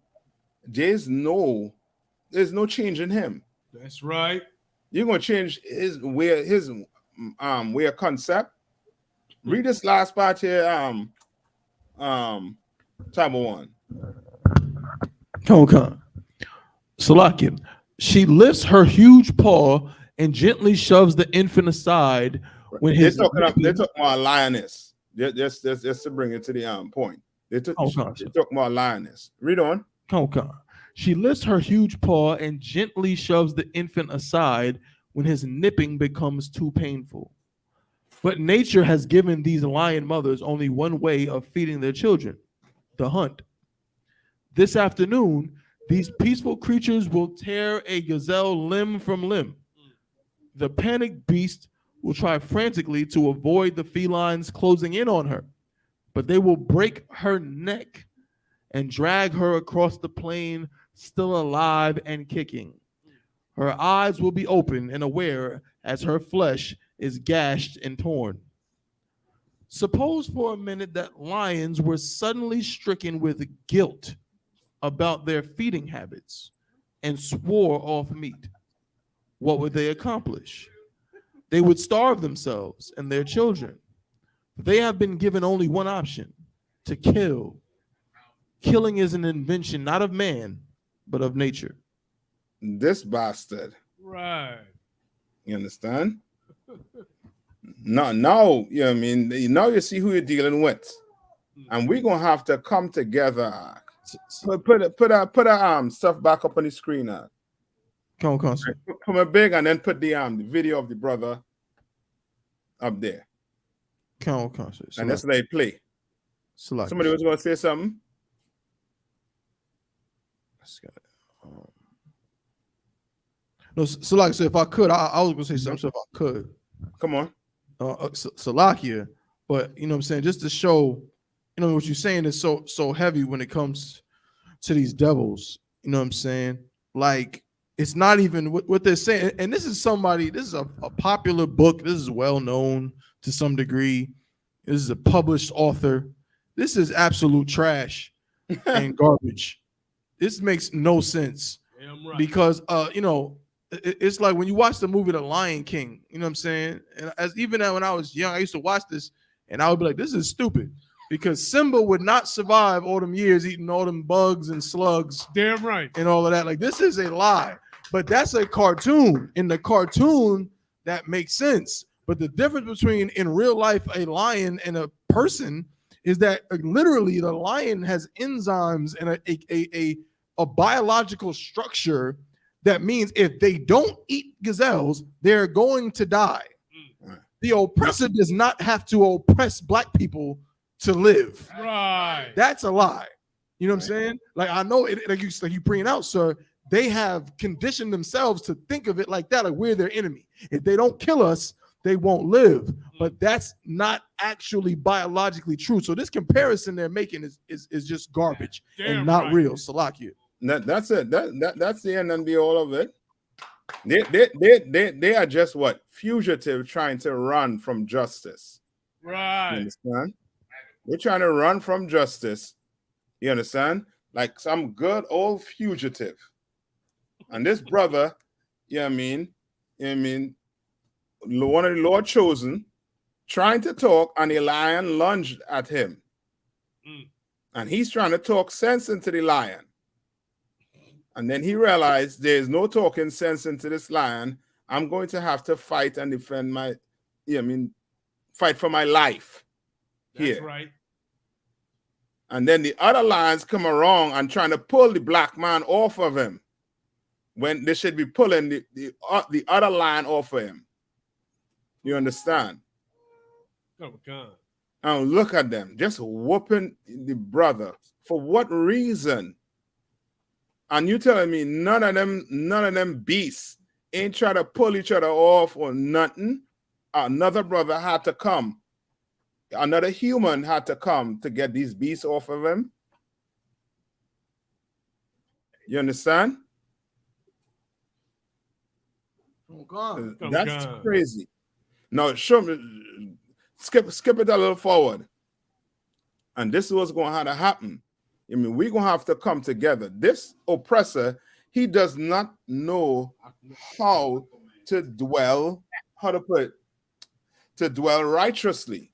there's no change in him. That's right. You're gonna change his way of concept. Read this last part here. Table 1. Come. Salakin. She lifts her huge paw and gently shoves the infant aside when They're talking about a lioness. Just to bring it to the point. They talk about a lioness. Read on. Come. She lifts her huge paw and gently shoves the infant aside when his nipping becomes too painful. But nature has given these lion mothers only one way of feeding their children: the hunt. This afternoon, these peaceful creatures will tear a gazelle limb from limb. The panicked beast will try frantically to avoid the felines closing in on her, but they will break her neck and drag her across the plain, still alive and kicking. Her eyes will be open and aware as her flesh is gashed and torn. Suppose for a minute that lions were suddenly stricken with guilt about their feeding habits and swore off meat. What would they accomplish? They would starve themselves and their children. They have been given only one option: to kill. Killing is an invention not of man, but of nature. This bastard. Right. You understand? Now, you know what I mean? Now you see who you're dealing with. And we're going to have to come together. Put stuff back up on the screen. Come on. Put a big and then put the video of the brother up there. Come on. And that's they play. Somebody was going to say something? No, so like I said, if I could, I was going to say something. So if I could. Come on. Salakia, but you know what I'm saying, just to show, you know, what you're saying is so heavy when it comes to these devils. You know what I'm saying? Like, it's not even what they're saying. And this is a popular book. This is well known to some degree. This is a published author. This is absolute trash and garbage. This makes no sense. Right. Because you know, it's like when you watch the movie The Lion King, you know what I'm saying? And even when I was young, I used to watch this and I would be like, this is stupid, because Simba would not survive all them years eating all them bugs and slugs. Damn right. And all of that. Like, this is a lie, but that's a cartoon. In the cartoon, that makes sense. But the difference between in real life, a lion and a person is that literally the lion has enzymes and a biological structure that means if they don't eat gazelles, they're going to die. The oppressor does not have to oppress black people to live. Right. That's a lie. You know what I'm saying? Like, I know it, like you bring out, sir, they have conditioned themselves to think of it like that, like we're their enemy. If they don't kill us, they won't live. But that's not actually biologically true. So this comparison they're making is just garbage and not real. Salakia. That's it. That's the end and be all of it. They are just what? Fugitive trying to run from justice. Right. You understand? They're trying to run from justice. You understand? Like some good old fugitive. And this brother, you know what I mean? You know what I mean? One of the Lord chosen, trying to talk, and the lion lunged at him. And he's trying to talk sense into the lion. And then he realized there's no talking sense into this lion. I'm going to have to fight and defend my, you know what I mean, fight for my life. That's here. Right. And then the other lions come around and trying to pull the black man off of him when they should be pulling the other lion off of him. You understand? Oh, God. And look at them, just whooping the brother. For what reason? And you telling me none of them beasts ain't trying to pull each other off or nothing? Another brother had to come. Another human had to come to get these beasts off of him. You understand? Oh, God. That's crazy. Now, show me, skip it a little forward. And this is what's going to have to happen. I mean, we're going to have to come together. This oppressor, he does not know how to dwell, to dwell righteously.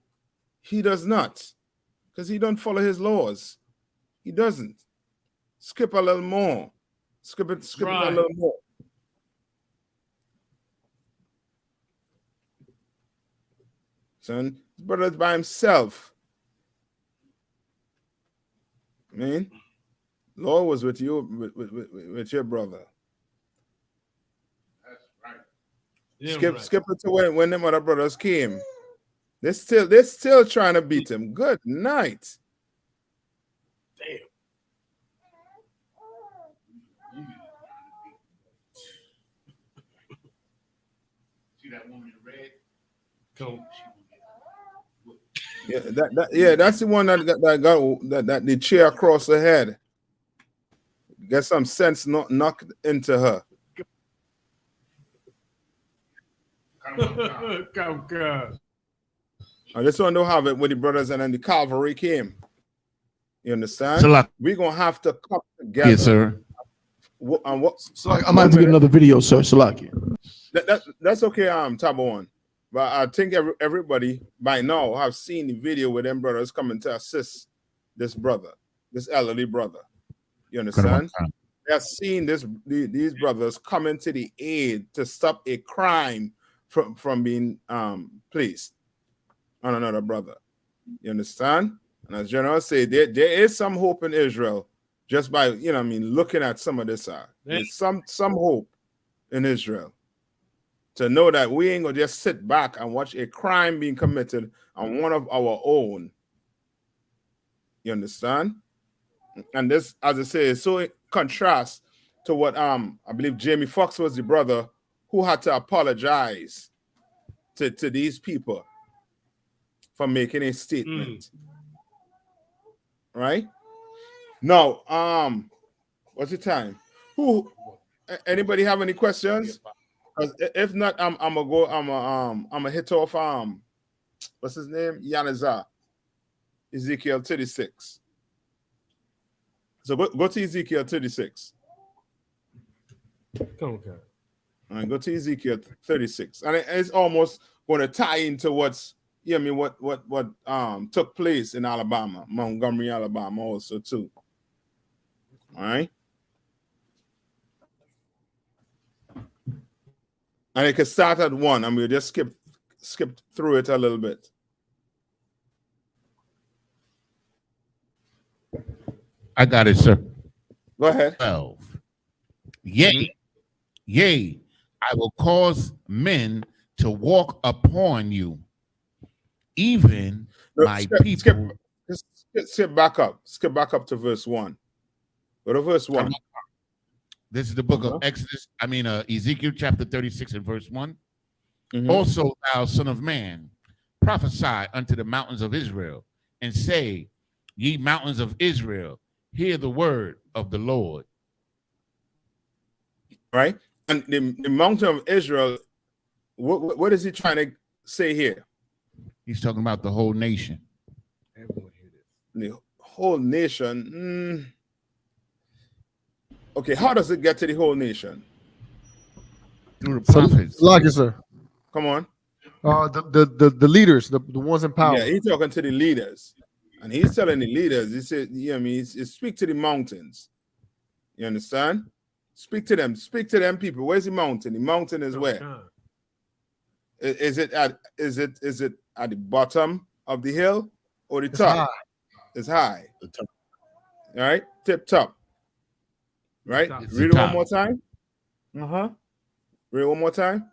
He does not, because he don't follow his laws. He doesn't. Skip a little more. Skip it a little more. Son, his brother's by himself. I mean, Lord was with you, with your brother. That's right. Skip it to when them other brothers came. They're still trying to beat him. Good night. Damn. See that woman in red? Come. Yeah, that's the one that got the chair across her head. Get some sense knocked into her. Come. And this one don't have it when the brothers and then the cavalry came. You understand? Salak. We're gonna have to come together. Yes, sir. Salak, I might have to get another video, sir. Salak. That's okay, Tabon. But I think everybody by now have seen the video where them brothers coming to assist this brother, this elderly brother. You understand? They have seen these brothers coming to the aid to stop a crime from being placed on another brother. You understand? And as General said, there is some hope in Israel just by looking at some of this. There's some hope in Israel to know that we ain't gonna just sit back and watch a crime being committed on one of our own. You understand? And this, as I say, is so in contrast to what I believe Jamie Foxx was the brother who had to apologize to these people for making a statement. Right? Now, what's the time? Anybody have any questions? If not, I'm gonna hit off what's his name? Yanazar. Ezekiel 36. So go to Ezekiel 36. Okay. All right, go to Ezekiel 36. And it's almost going to tie into what took place in Alabama, Montgomery, Alabama, also too. All right. And it can start at 1, and we'll just skip through it a little bit. I got it, sir. Go ahead. 12. Yea, I will cause men to walk upon you, even my people. Skip back up. Skip back up to verse 1. Go to verse 1. This is the book of Ezekiel chapter 36 and verse 1. Also, thou son of man, prophesy unto the mountains of Israel, and say, ye mountains of Israel, hear the word of the Lord. Right? And the mountain of Israel, what is he trying to say here? He's talking about the whole nation. The whole nation. Okay, how does it get to the whole nation? Through the prophets. Like it, sir. Come on. The leaders, the ones in power. Yeah, he's talking to the leaders. And he's telling the leaders, he said, he speak to the mountains. You understand? Speak to them people. Where's the mountain? The mountain is where? Is it at the bottom of the hill or the top? It's high. All right, tip top. Right? Read it one more time. Read it one more time.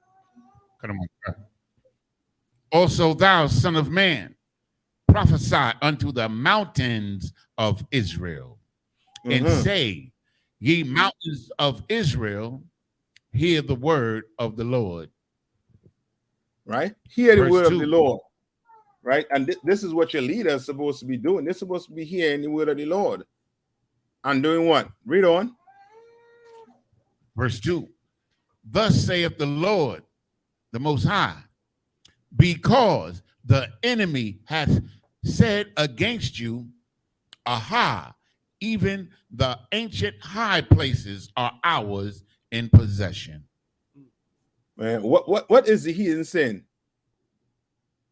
Also, thou son of man, prophesy unto the mountains of Israel, and say, ye mountains of Israel, hear the word of the Lord. Right? Hear the word 2. of the Lord. Right? And this is what your leader is supposed to be doing. They're supposed to be hearing the word of the Lord. And doing what? Read on. Verse 2. Thus saith the Lord, the Most High, because the enemy hath said against you, aha, even the ancient high places are ours in possession. Man, what is the heathen saying?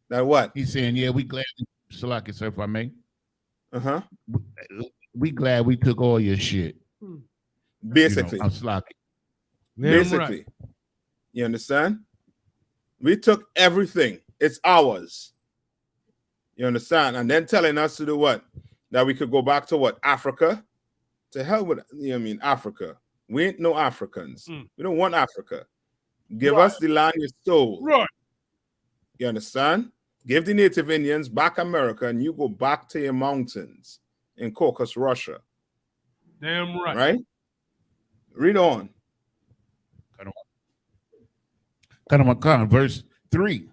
That what? He's saying, yeah, we glad Salaki, sir, if I may. Uh-huh. We glad we took all your shit. Basically. I'm Salaki. Basically. You understand? We took everything. It's ours. You understand? And then telling us to do what? That we could go back to what? Africa? To hell with, Africa. We ain't no Africans. We don't want Africa. Give us the land you stole. Right. You understand? Give the Native Indians back America and you go back to your mountains in Caucasus, Russia. Damn right. Right? Read on. Verse 3.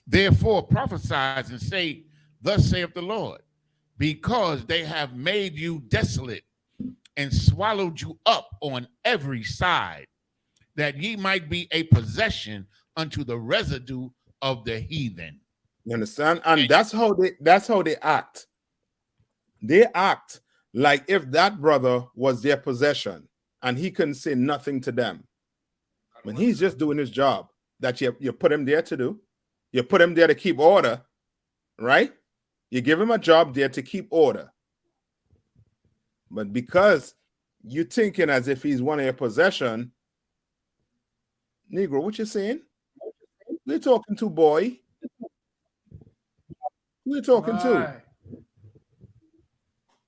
Therefore prophesy and say, thus saith the Lord, because they have made you desolate and swallowed you up on every side, that ye might be a possession unto the residue of the heathen. You understand? And that's how they act. They act like if that brother was their possession and he couldn't say nothing to them. When he's just doing his job that you put him there to do. You put him there to keep order, right? You give him a job there to keep order. But because you're thinking as if he's one of your possession, Negro, what you saying? Who you talking to, boy? Who you talking to?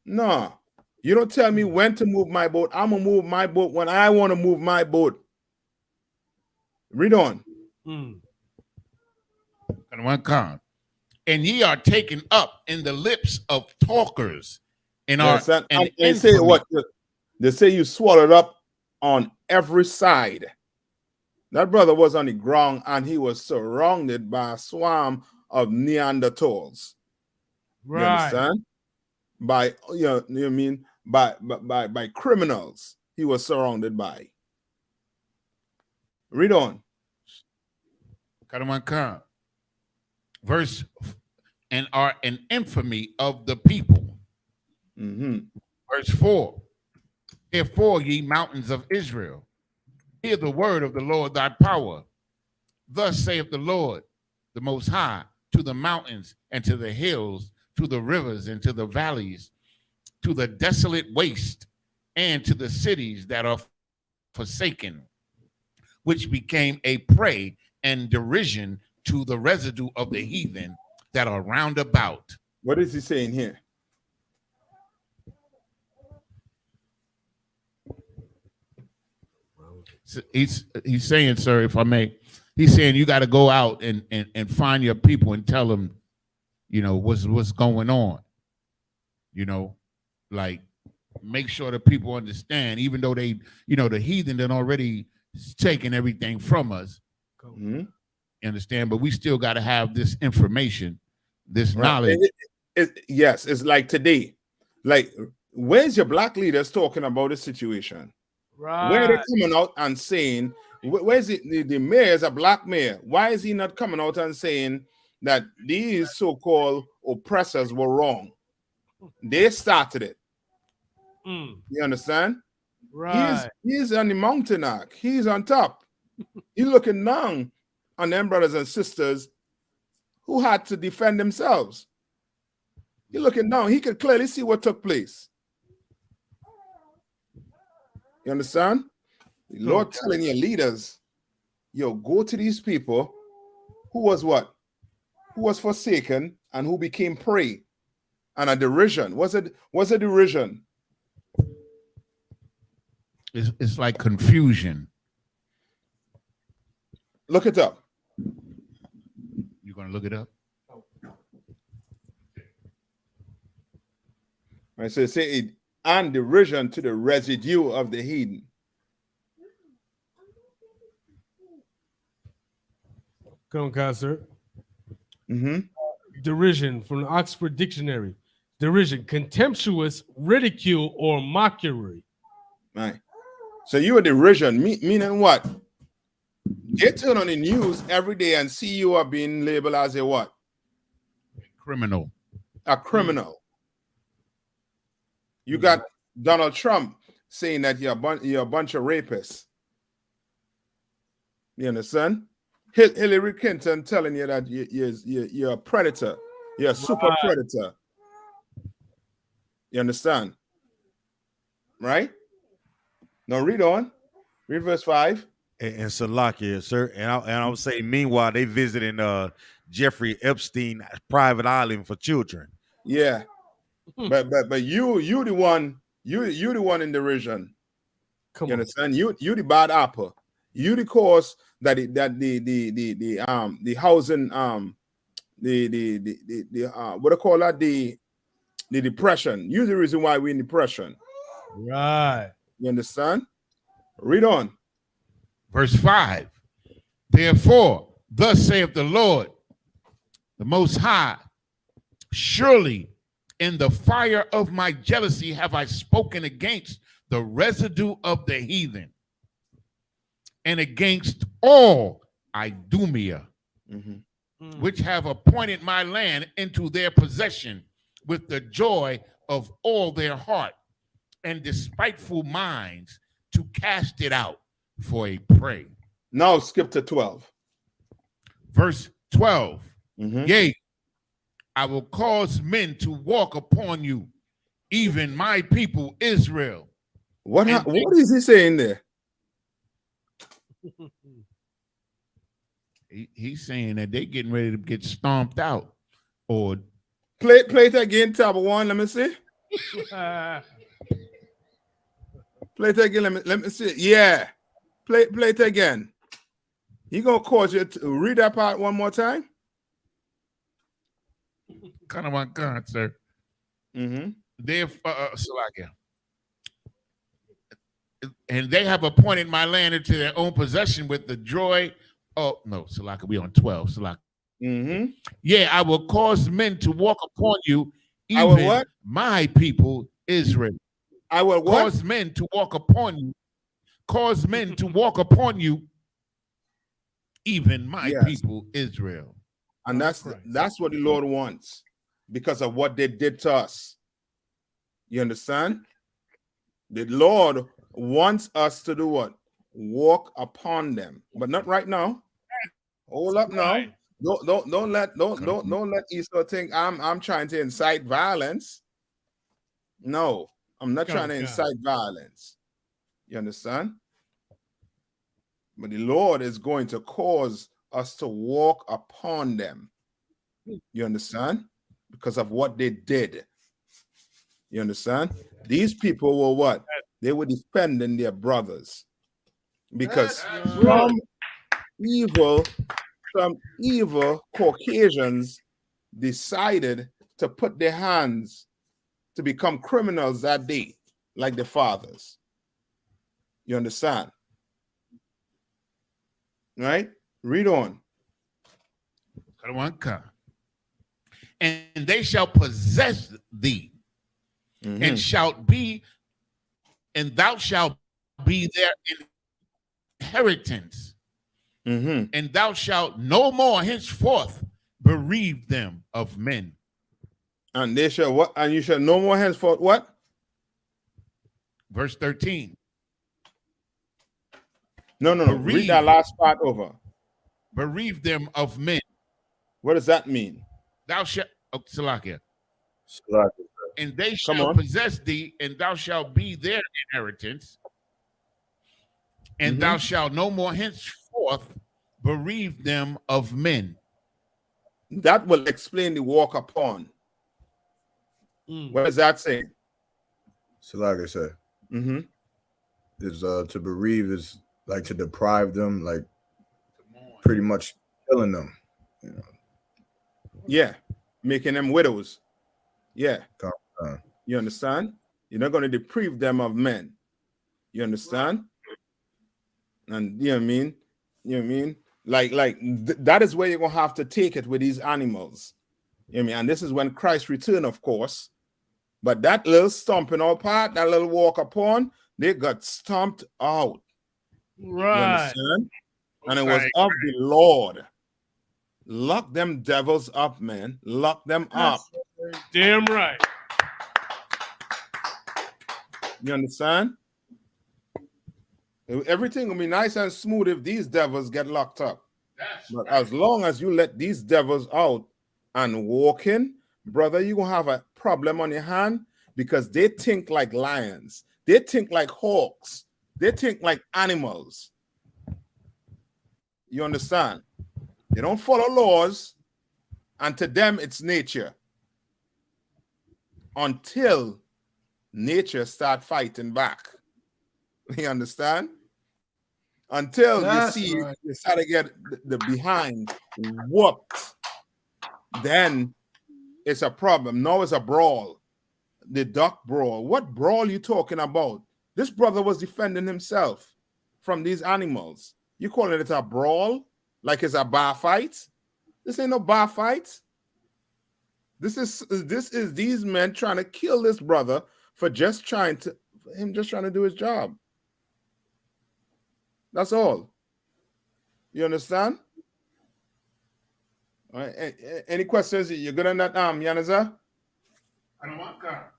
No. You don't tell me when to move my boat. I'm going to move my boat when I want to move my boat. Read on. And ye are taken up in the lips of talkers and they say what? They say you swallowed up on every side. That brother was on the ground and he was surrounded by a swarm of Neanderthals. Right. You understand? By by criminals he was surrounded by. Read on. Verse and are an infamy of the people. Verse 4. Therefore, ye mountains of Israel, hear the word of the Lord thy power. Thus saith the Lord, the Most High, to the mountains and to the hills, to the rivers and to the valleys, to the desolate waste, and to the cities that are forsaken, which became a prey and derision to the residue of the heathen that are round about. What is he saying here? So he's saying, sir, if I may, he's saying you got to go out and find your people and tell them, what's going on. Like make sure the people understand, even though they, the heathen done already taken everything from us. You understand? But we still got to have this information, this knowledge. Yes, it's like today. Like, where's your black leaders talking about the situation? Right. Where are they coming out and saying, where's the mayor is a black mayor? Why is he not coming out and saying that these so-called oppressors were wrong? They started it. You understand? Right. He's on the mountain arc. He's on top. He's looking down on them brothers and sisters who had to defend themselves. He's looking down. He could clearly see what took place. You understand? The Lord telling your leaders, go to these people who was what? Who was forsaken and who became prey and a derision. Was it a derision? It's like confusion. Look it up. You're going to look it up? Right, so say it and derision to the residue of the heathen. Come on, concert. Derision from the Oxford Dictionary. Derision, contemptuous ridicule or mockery. Right. So you are derision, meaning what? They turn on the news every day and see you are being labeled as a what? Criminal. A criminal. You got Donald Trump saying that you're a bunch of rapists. You understand? Hillary Clinton telling you that you're a predator. You're a super predator. You understand? Right? Now read on. Read verse 5. And Salakia, sir. And I would say, meanwhile, they visiting Jeffrey Epstein private island for children. Yeah. But you the one, you the one in the region. Come you on. understand? You the bad apple. You the cause that the housing what do you call that? The depression. You're the reason why we're in depression. Right. You understand? Read on. Verse 5. Therefore, thus saith the Lord, the Most High, surely in the fire of my jealousy have I spoken against the residue of the heathen and against all Idumea, which have appointed my land into their possession with the joy of all their heart and despiteful minds to cast it out for a prey. Now skip to 12. Verse 12. Yea, I will cause men to walk upon you, even my people Israel. What is he saying there? He's saying that they getting ready to get stomped out. Or play it again, tab 1. Let me see. Play it again. Let me see. Yeah. Play it again. He gonna cause you to read that part one more time. Kind of my God, sir. Therefore, and they have appointed my land into their own possession with the joy. Oh no, Salaka, we on 12. Salaka. Yeah, I will cause men to walk upon you, even my people Israel. I will cause men to walk upon you. Cause men to walk upon you, even my people Israel. And that's what the Lord wants because of what they did to us. You understand? The Lord wants us to do what? Walk upon them, but not right now. Hold up now. Don't let Esau think I'm trying to incite violence. No, I'm not trying to incite violence. You understand? But the Lord is going to cause us to walk upon them. You understand? Because of what they did. You understand? These people were what? They were defending their brothers. Because some evil Caucasians decided to put their hands to become criminals that day, like the fathers. You understand? Right? Read on. And they shall possess thee, and thou shalt be their inheritance, and thou shalt no more henceforth bereave them of men. And they shall what? And you shall no more henceforth what? Verse 13. No. Read that last part over. Bereave them of men. What does that mean? Thou shalt, Salakia. And they shall possess thee, and thou shalt be their inheritance, and thou shalt no more henceforth bereave them of men. That will explain the walk upon. What does that say? So like I said, is to bereave is like to deprive them, like pretty much killing them. You know? Yeah, making them widows. Yeah. You understand? You're not going to deprive them of men. You understand? And you know what I mean? You know what I mean? Like that is where you're going to have to take it with these animals. You know what I mean? And this is when Christ return, of course. But that little stomping out part, that little walk upon, they got stomped out. Right. You understand? And it was of the Lord. Lock them devils up, man. Lock them up. Damn right. You understand? Everything will be nice and smooth if these devils get locked up. But as long as you let these devils out and walk in, brother, you're going to have a problem on your hand because they think like lions. They think like hawks. They think like animals. You understand? They don't follow laws, and to them, it's nature. Until nature start fighting back. You understand? Until That's you see right. you start to get the behind whooped, then it's a problem. Now it's a brawl. The duck brawl. What brawl you talking about? This brother was defending himself from these animals. You calling it a brawl? Like it's a bar fight? This ain't no bar fight. This is these men trying to kill this brother for just trying to do his job. That's all. You understand? All right. Any questions? You're good on that, Yanaza? I don't want car.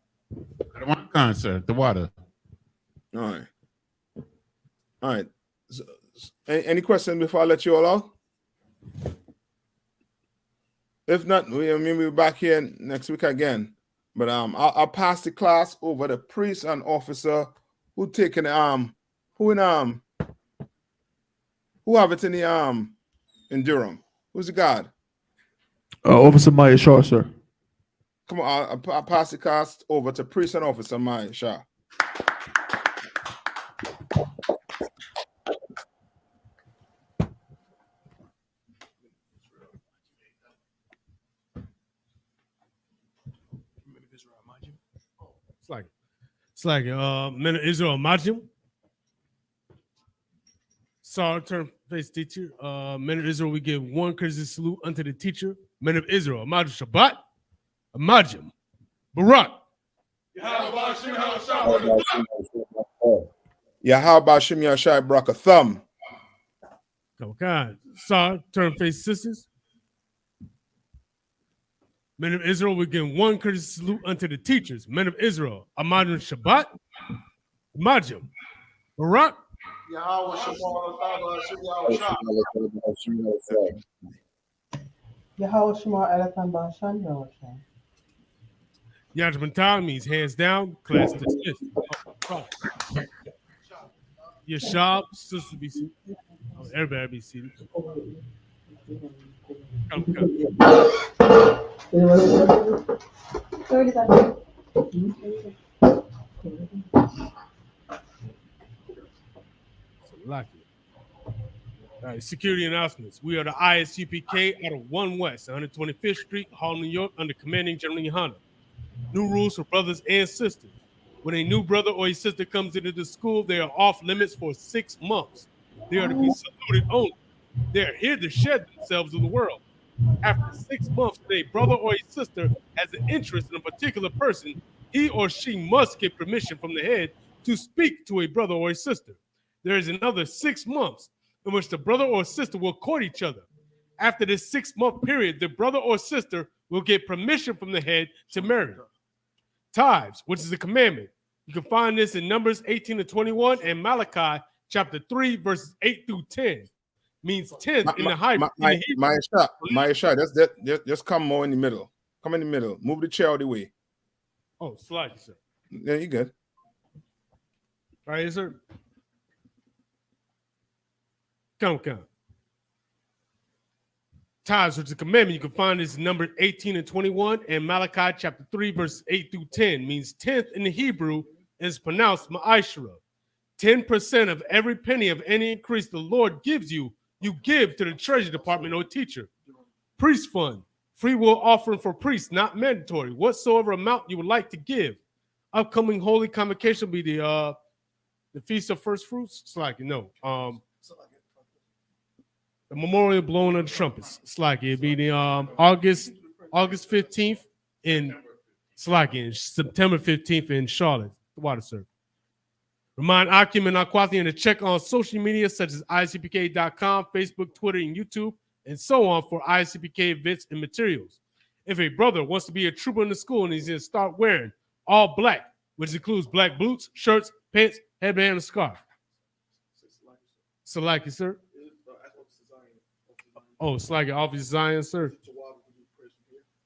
I don't want car, sir. The water. All right. All right. So, any questions before I let you all out? If not, we'll be back here next week again. But I'll pass the class over the priest and officer who taking who have it in the in Durham. Who's the guard? Officer Maya Shaw, sir. Come on, I'll pass the class over to priest and officer Maya Shaw. It's like men of Israel Majim. Sar turn face teacher. Men of Israel, we give one courtesy salute unto the teacher. Men of Israel, Majim Shabbat, Majim, Barak. Yahweh Shem Yashai Barak a thumb. Okay. Sar turn face sisters. Men of Israel, we give one courtesy salute unto the teachers. Men of Israel, Majim Shabbat, Majim, Barak. Yahweh Shema Elathan Bashan Yahweh. Yajman means hands down, class dismissed. Yashab, sister be seated. Oh, everybody be seated. Like it. All right, security announcements. We are the I.S.U.P.K out of 1 West, 125th Street, Harlem, New York, under commanding General YAHANNA. New rules for brothers and sisters. When a new brother or a sister comes into the school, they are off limits for 6 months. They are to be saluted only. They are here to shed themselves of the world. After 6 months, if a brother or a sister has an interest in a particular person, he or she must get permission from the head to speak to a brother or a sister. There is another 6 months in which the brother or sister will court each other. After this 6-month period, the brother or sister will get permission from the head to marry. Tithes, which is a commandment. You can find this in Numbers 18-21 and Malachi chapter 3, verses 8 through 10. Means 10th in the Hebrew. My shot. Just come more in the middle. Come in the middle. Move the chair out of the way. Oh, slide, sir. Yeah, you good. All right, sir. Come. Tithes, which is a commandment. You can find this in Numbers 18-21 and Malachi chapter 3, verses 8 through 10. Means 10th in the Hebrew is pronounced ma'ashra. 10% of every penny of any increase the Lord gives you, you give to the treasury department or teacher. Priest fund, free will offering for priests, not mandatory. Whatsoever amount you would like to give. Upcoming holy convocation will be the Feast of First Fruits. It's like, the memorial blowing of the trumpets. It's like it'd be the August 15th in September 15th in Charlotte, the water circle. Remind Akim and Akwathian to check on social media such as ISUPK.com, Facebook, Twitter, and YouTube, and so on for I.S.U.P.K events and materials. If a brother wants to be a trooper in the school and he's going to start wearing all black, which includes black boots, shirts, pants, headband, and scarf. So like it, sir. Oh, it's like Officer Zion, sir.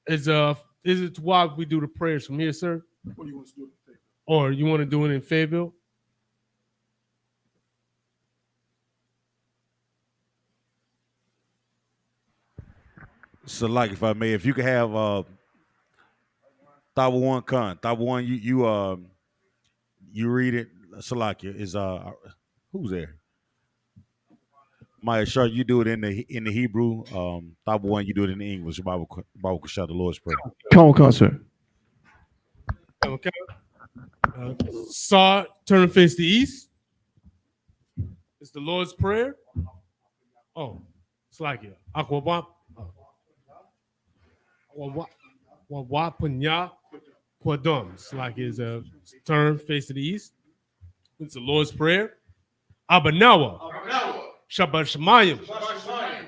Is it why we do the prayers from here, sir? Or you want to do it in favor? Or you want to do it in Fayetteville? So, like, if I may, if you could have Tawawan Khan, Tawawan, you read it. Salakia is who's there? Maya Shar, you do it in the Hebrew. Tawawan, you do it in the English. Bible Kashah, the Lord's Prayer. Come on, sir. Okay. Saw, turn and face the east. It's the Lord's Prayer. Oh, it's like it. Aquawap. Wapanya Kwadum. It's like his turn, face to the east. It's the Lord's Prayer. Abanawa. Shabbat Shemayim.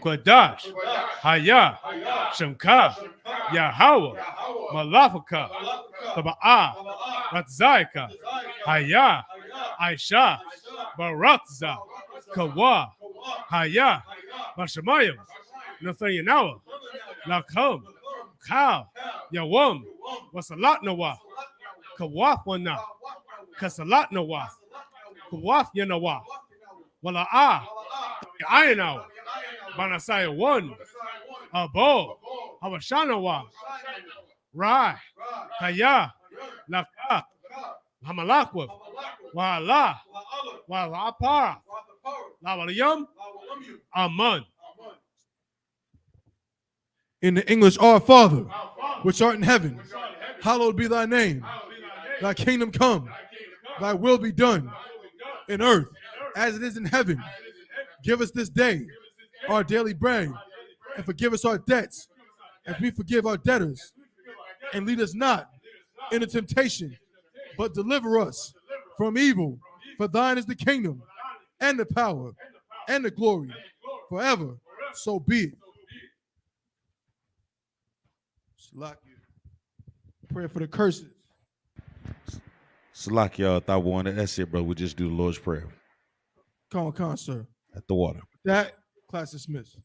Kwadash. Haya. Shemka. Yahweh. Malafaka. Taba'ah. Ratzaika. Haya. Aisha. Baratza. Kawa. Haya. Bashamayim. Nathayanawa. Lakham. Cow, Yawam, Wasalat Nawa, Kawaf Wana, Kasalat Nawa, Kawaf Yanawa, Wala Ayanawa, Banasaya 1, Abo, Hawashanawa, Rai, Kaya, Laka, Hamalakwa, Wala, Walapara, Lawaliyam, Aman. In the English, Our Father, which art in heaven, hallowed be thy name. Thy kingdom come, thy will be done in earth as it is in heaven. Give us this day our daily bread, and forgive us our debts as we forgive our debtors. And lead us not into temptation, but deliver us from evil. For thine is the kingdom, and the power, and the glory, forever. So be it. Pray for the curses. Salakia, Tawawan, that's it, bro. We just do the Lord's Prayer Come on, sir. at the water. That class is dismissed.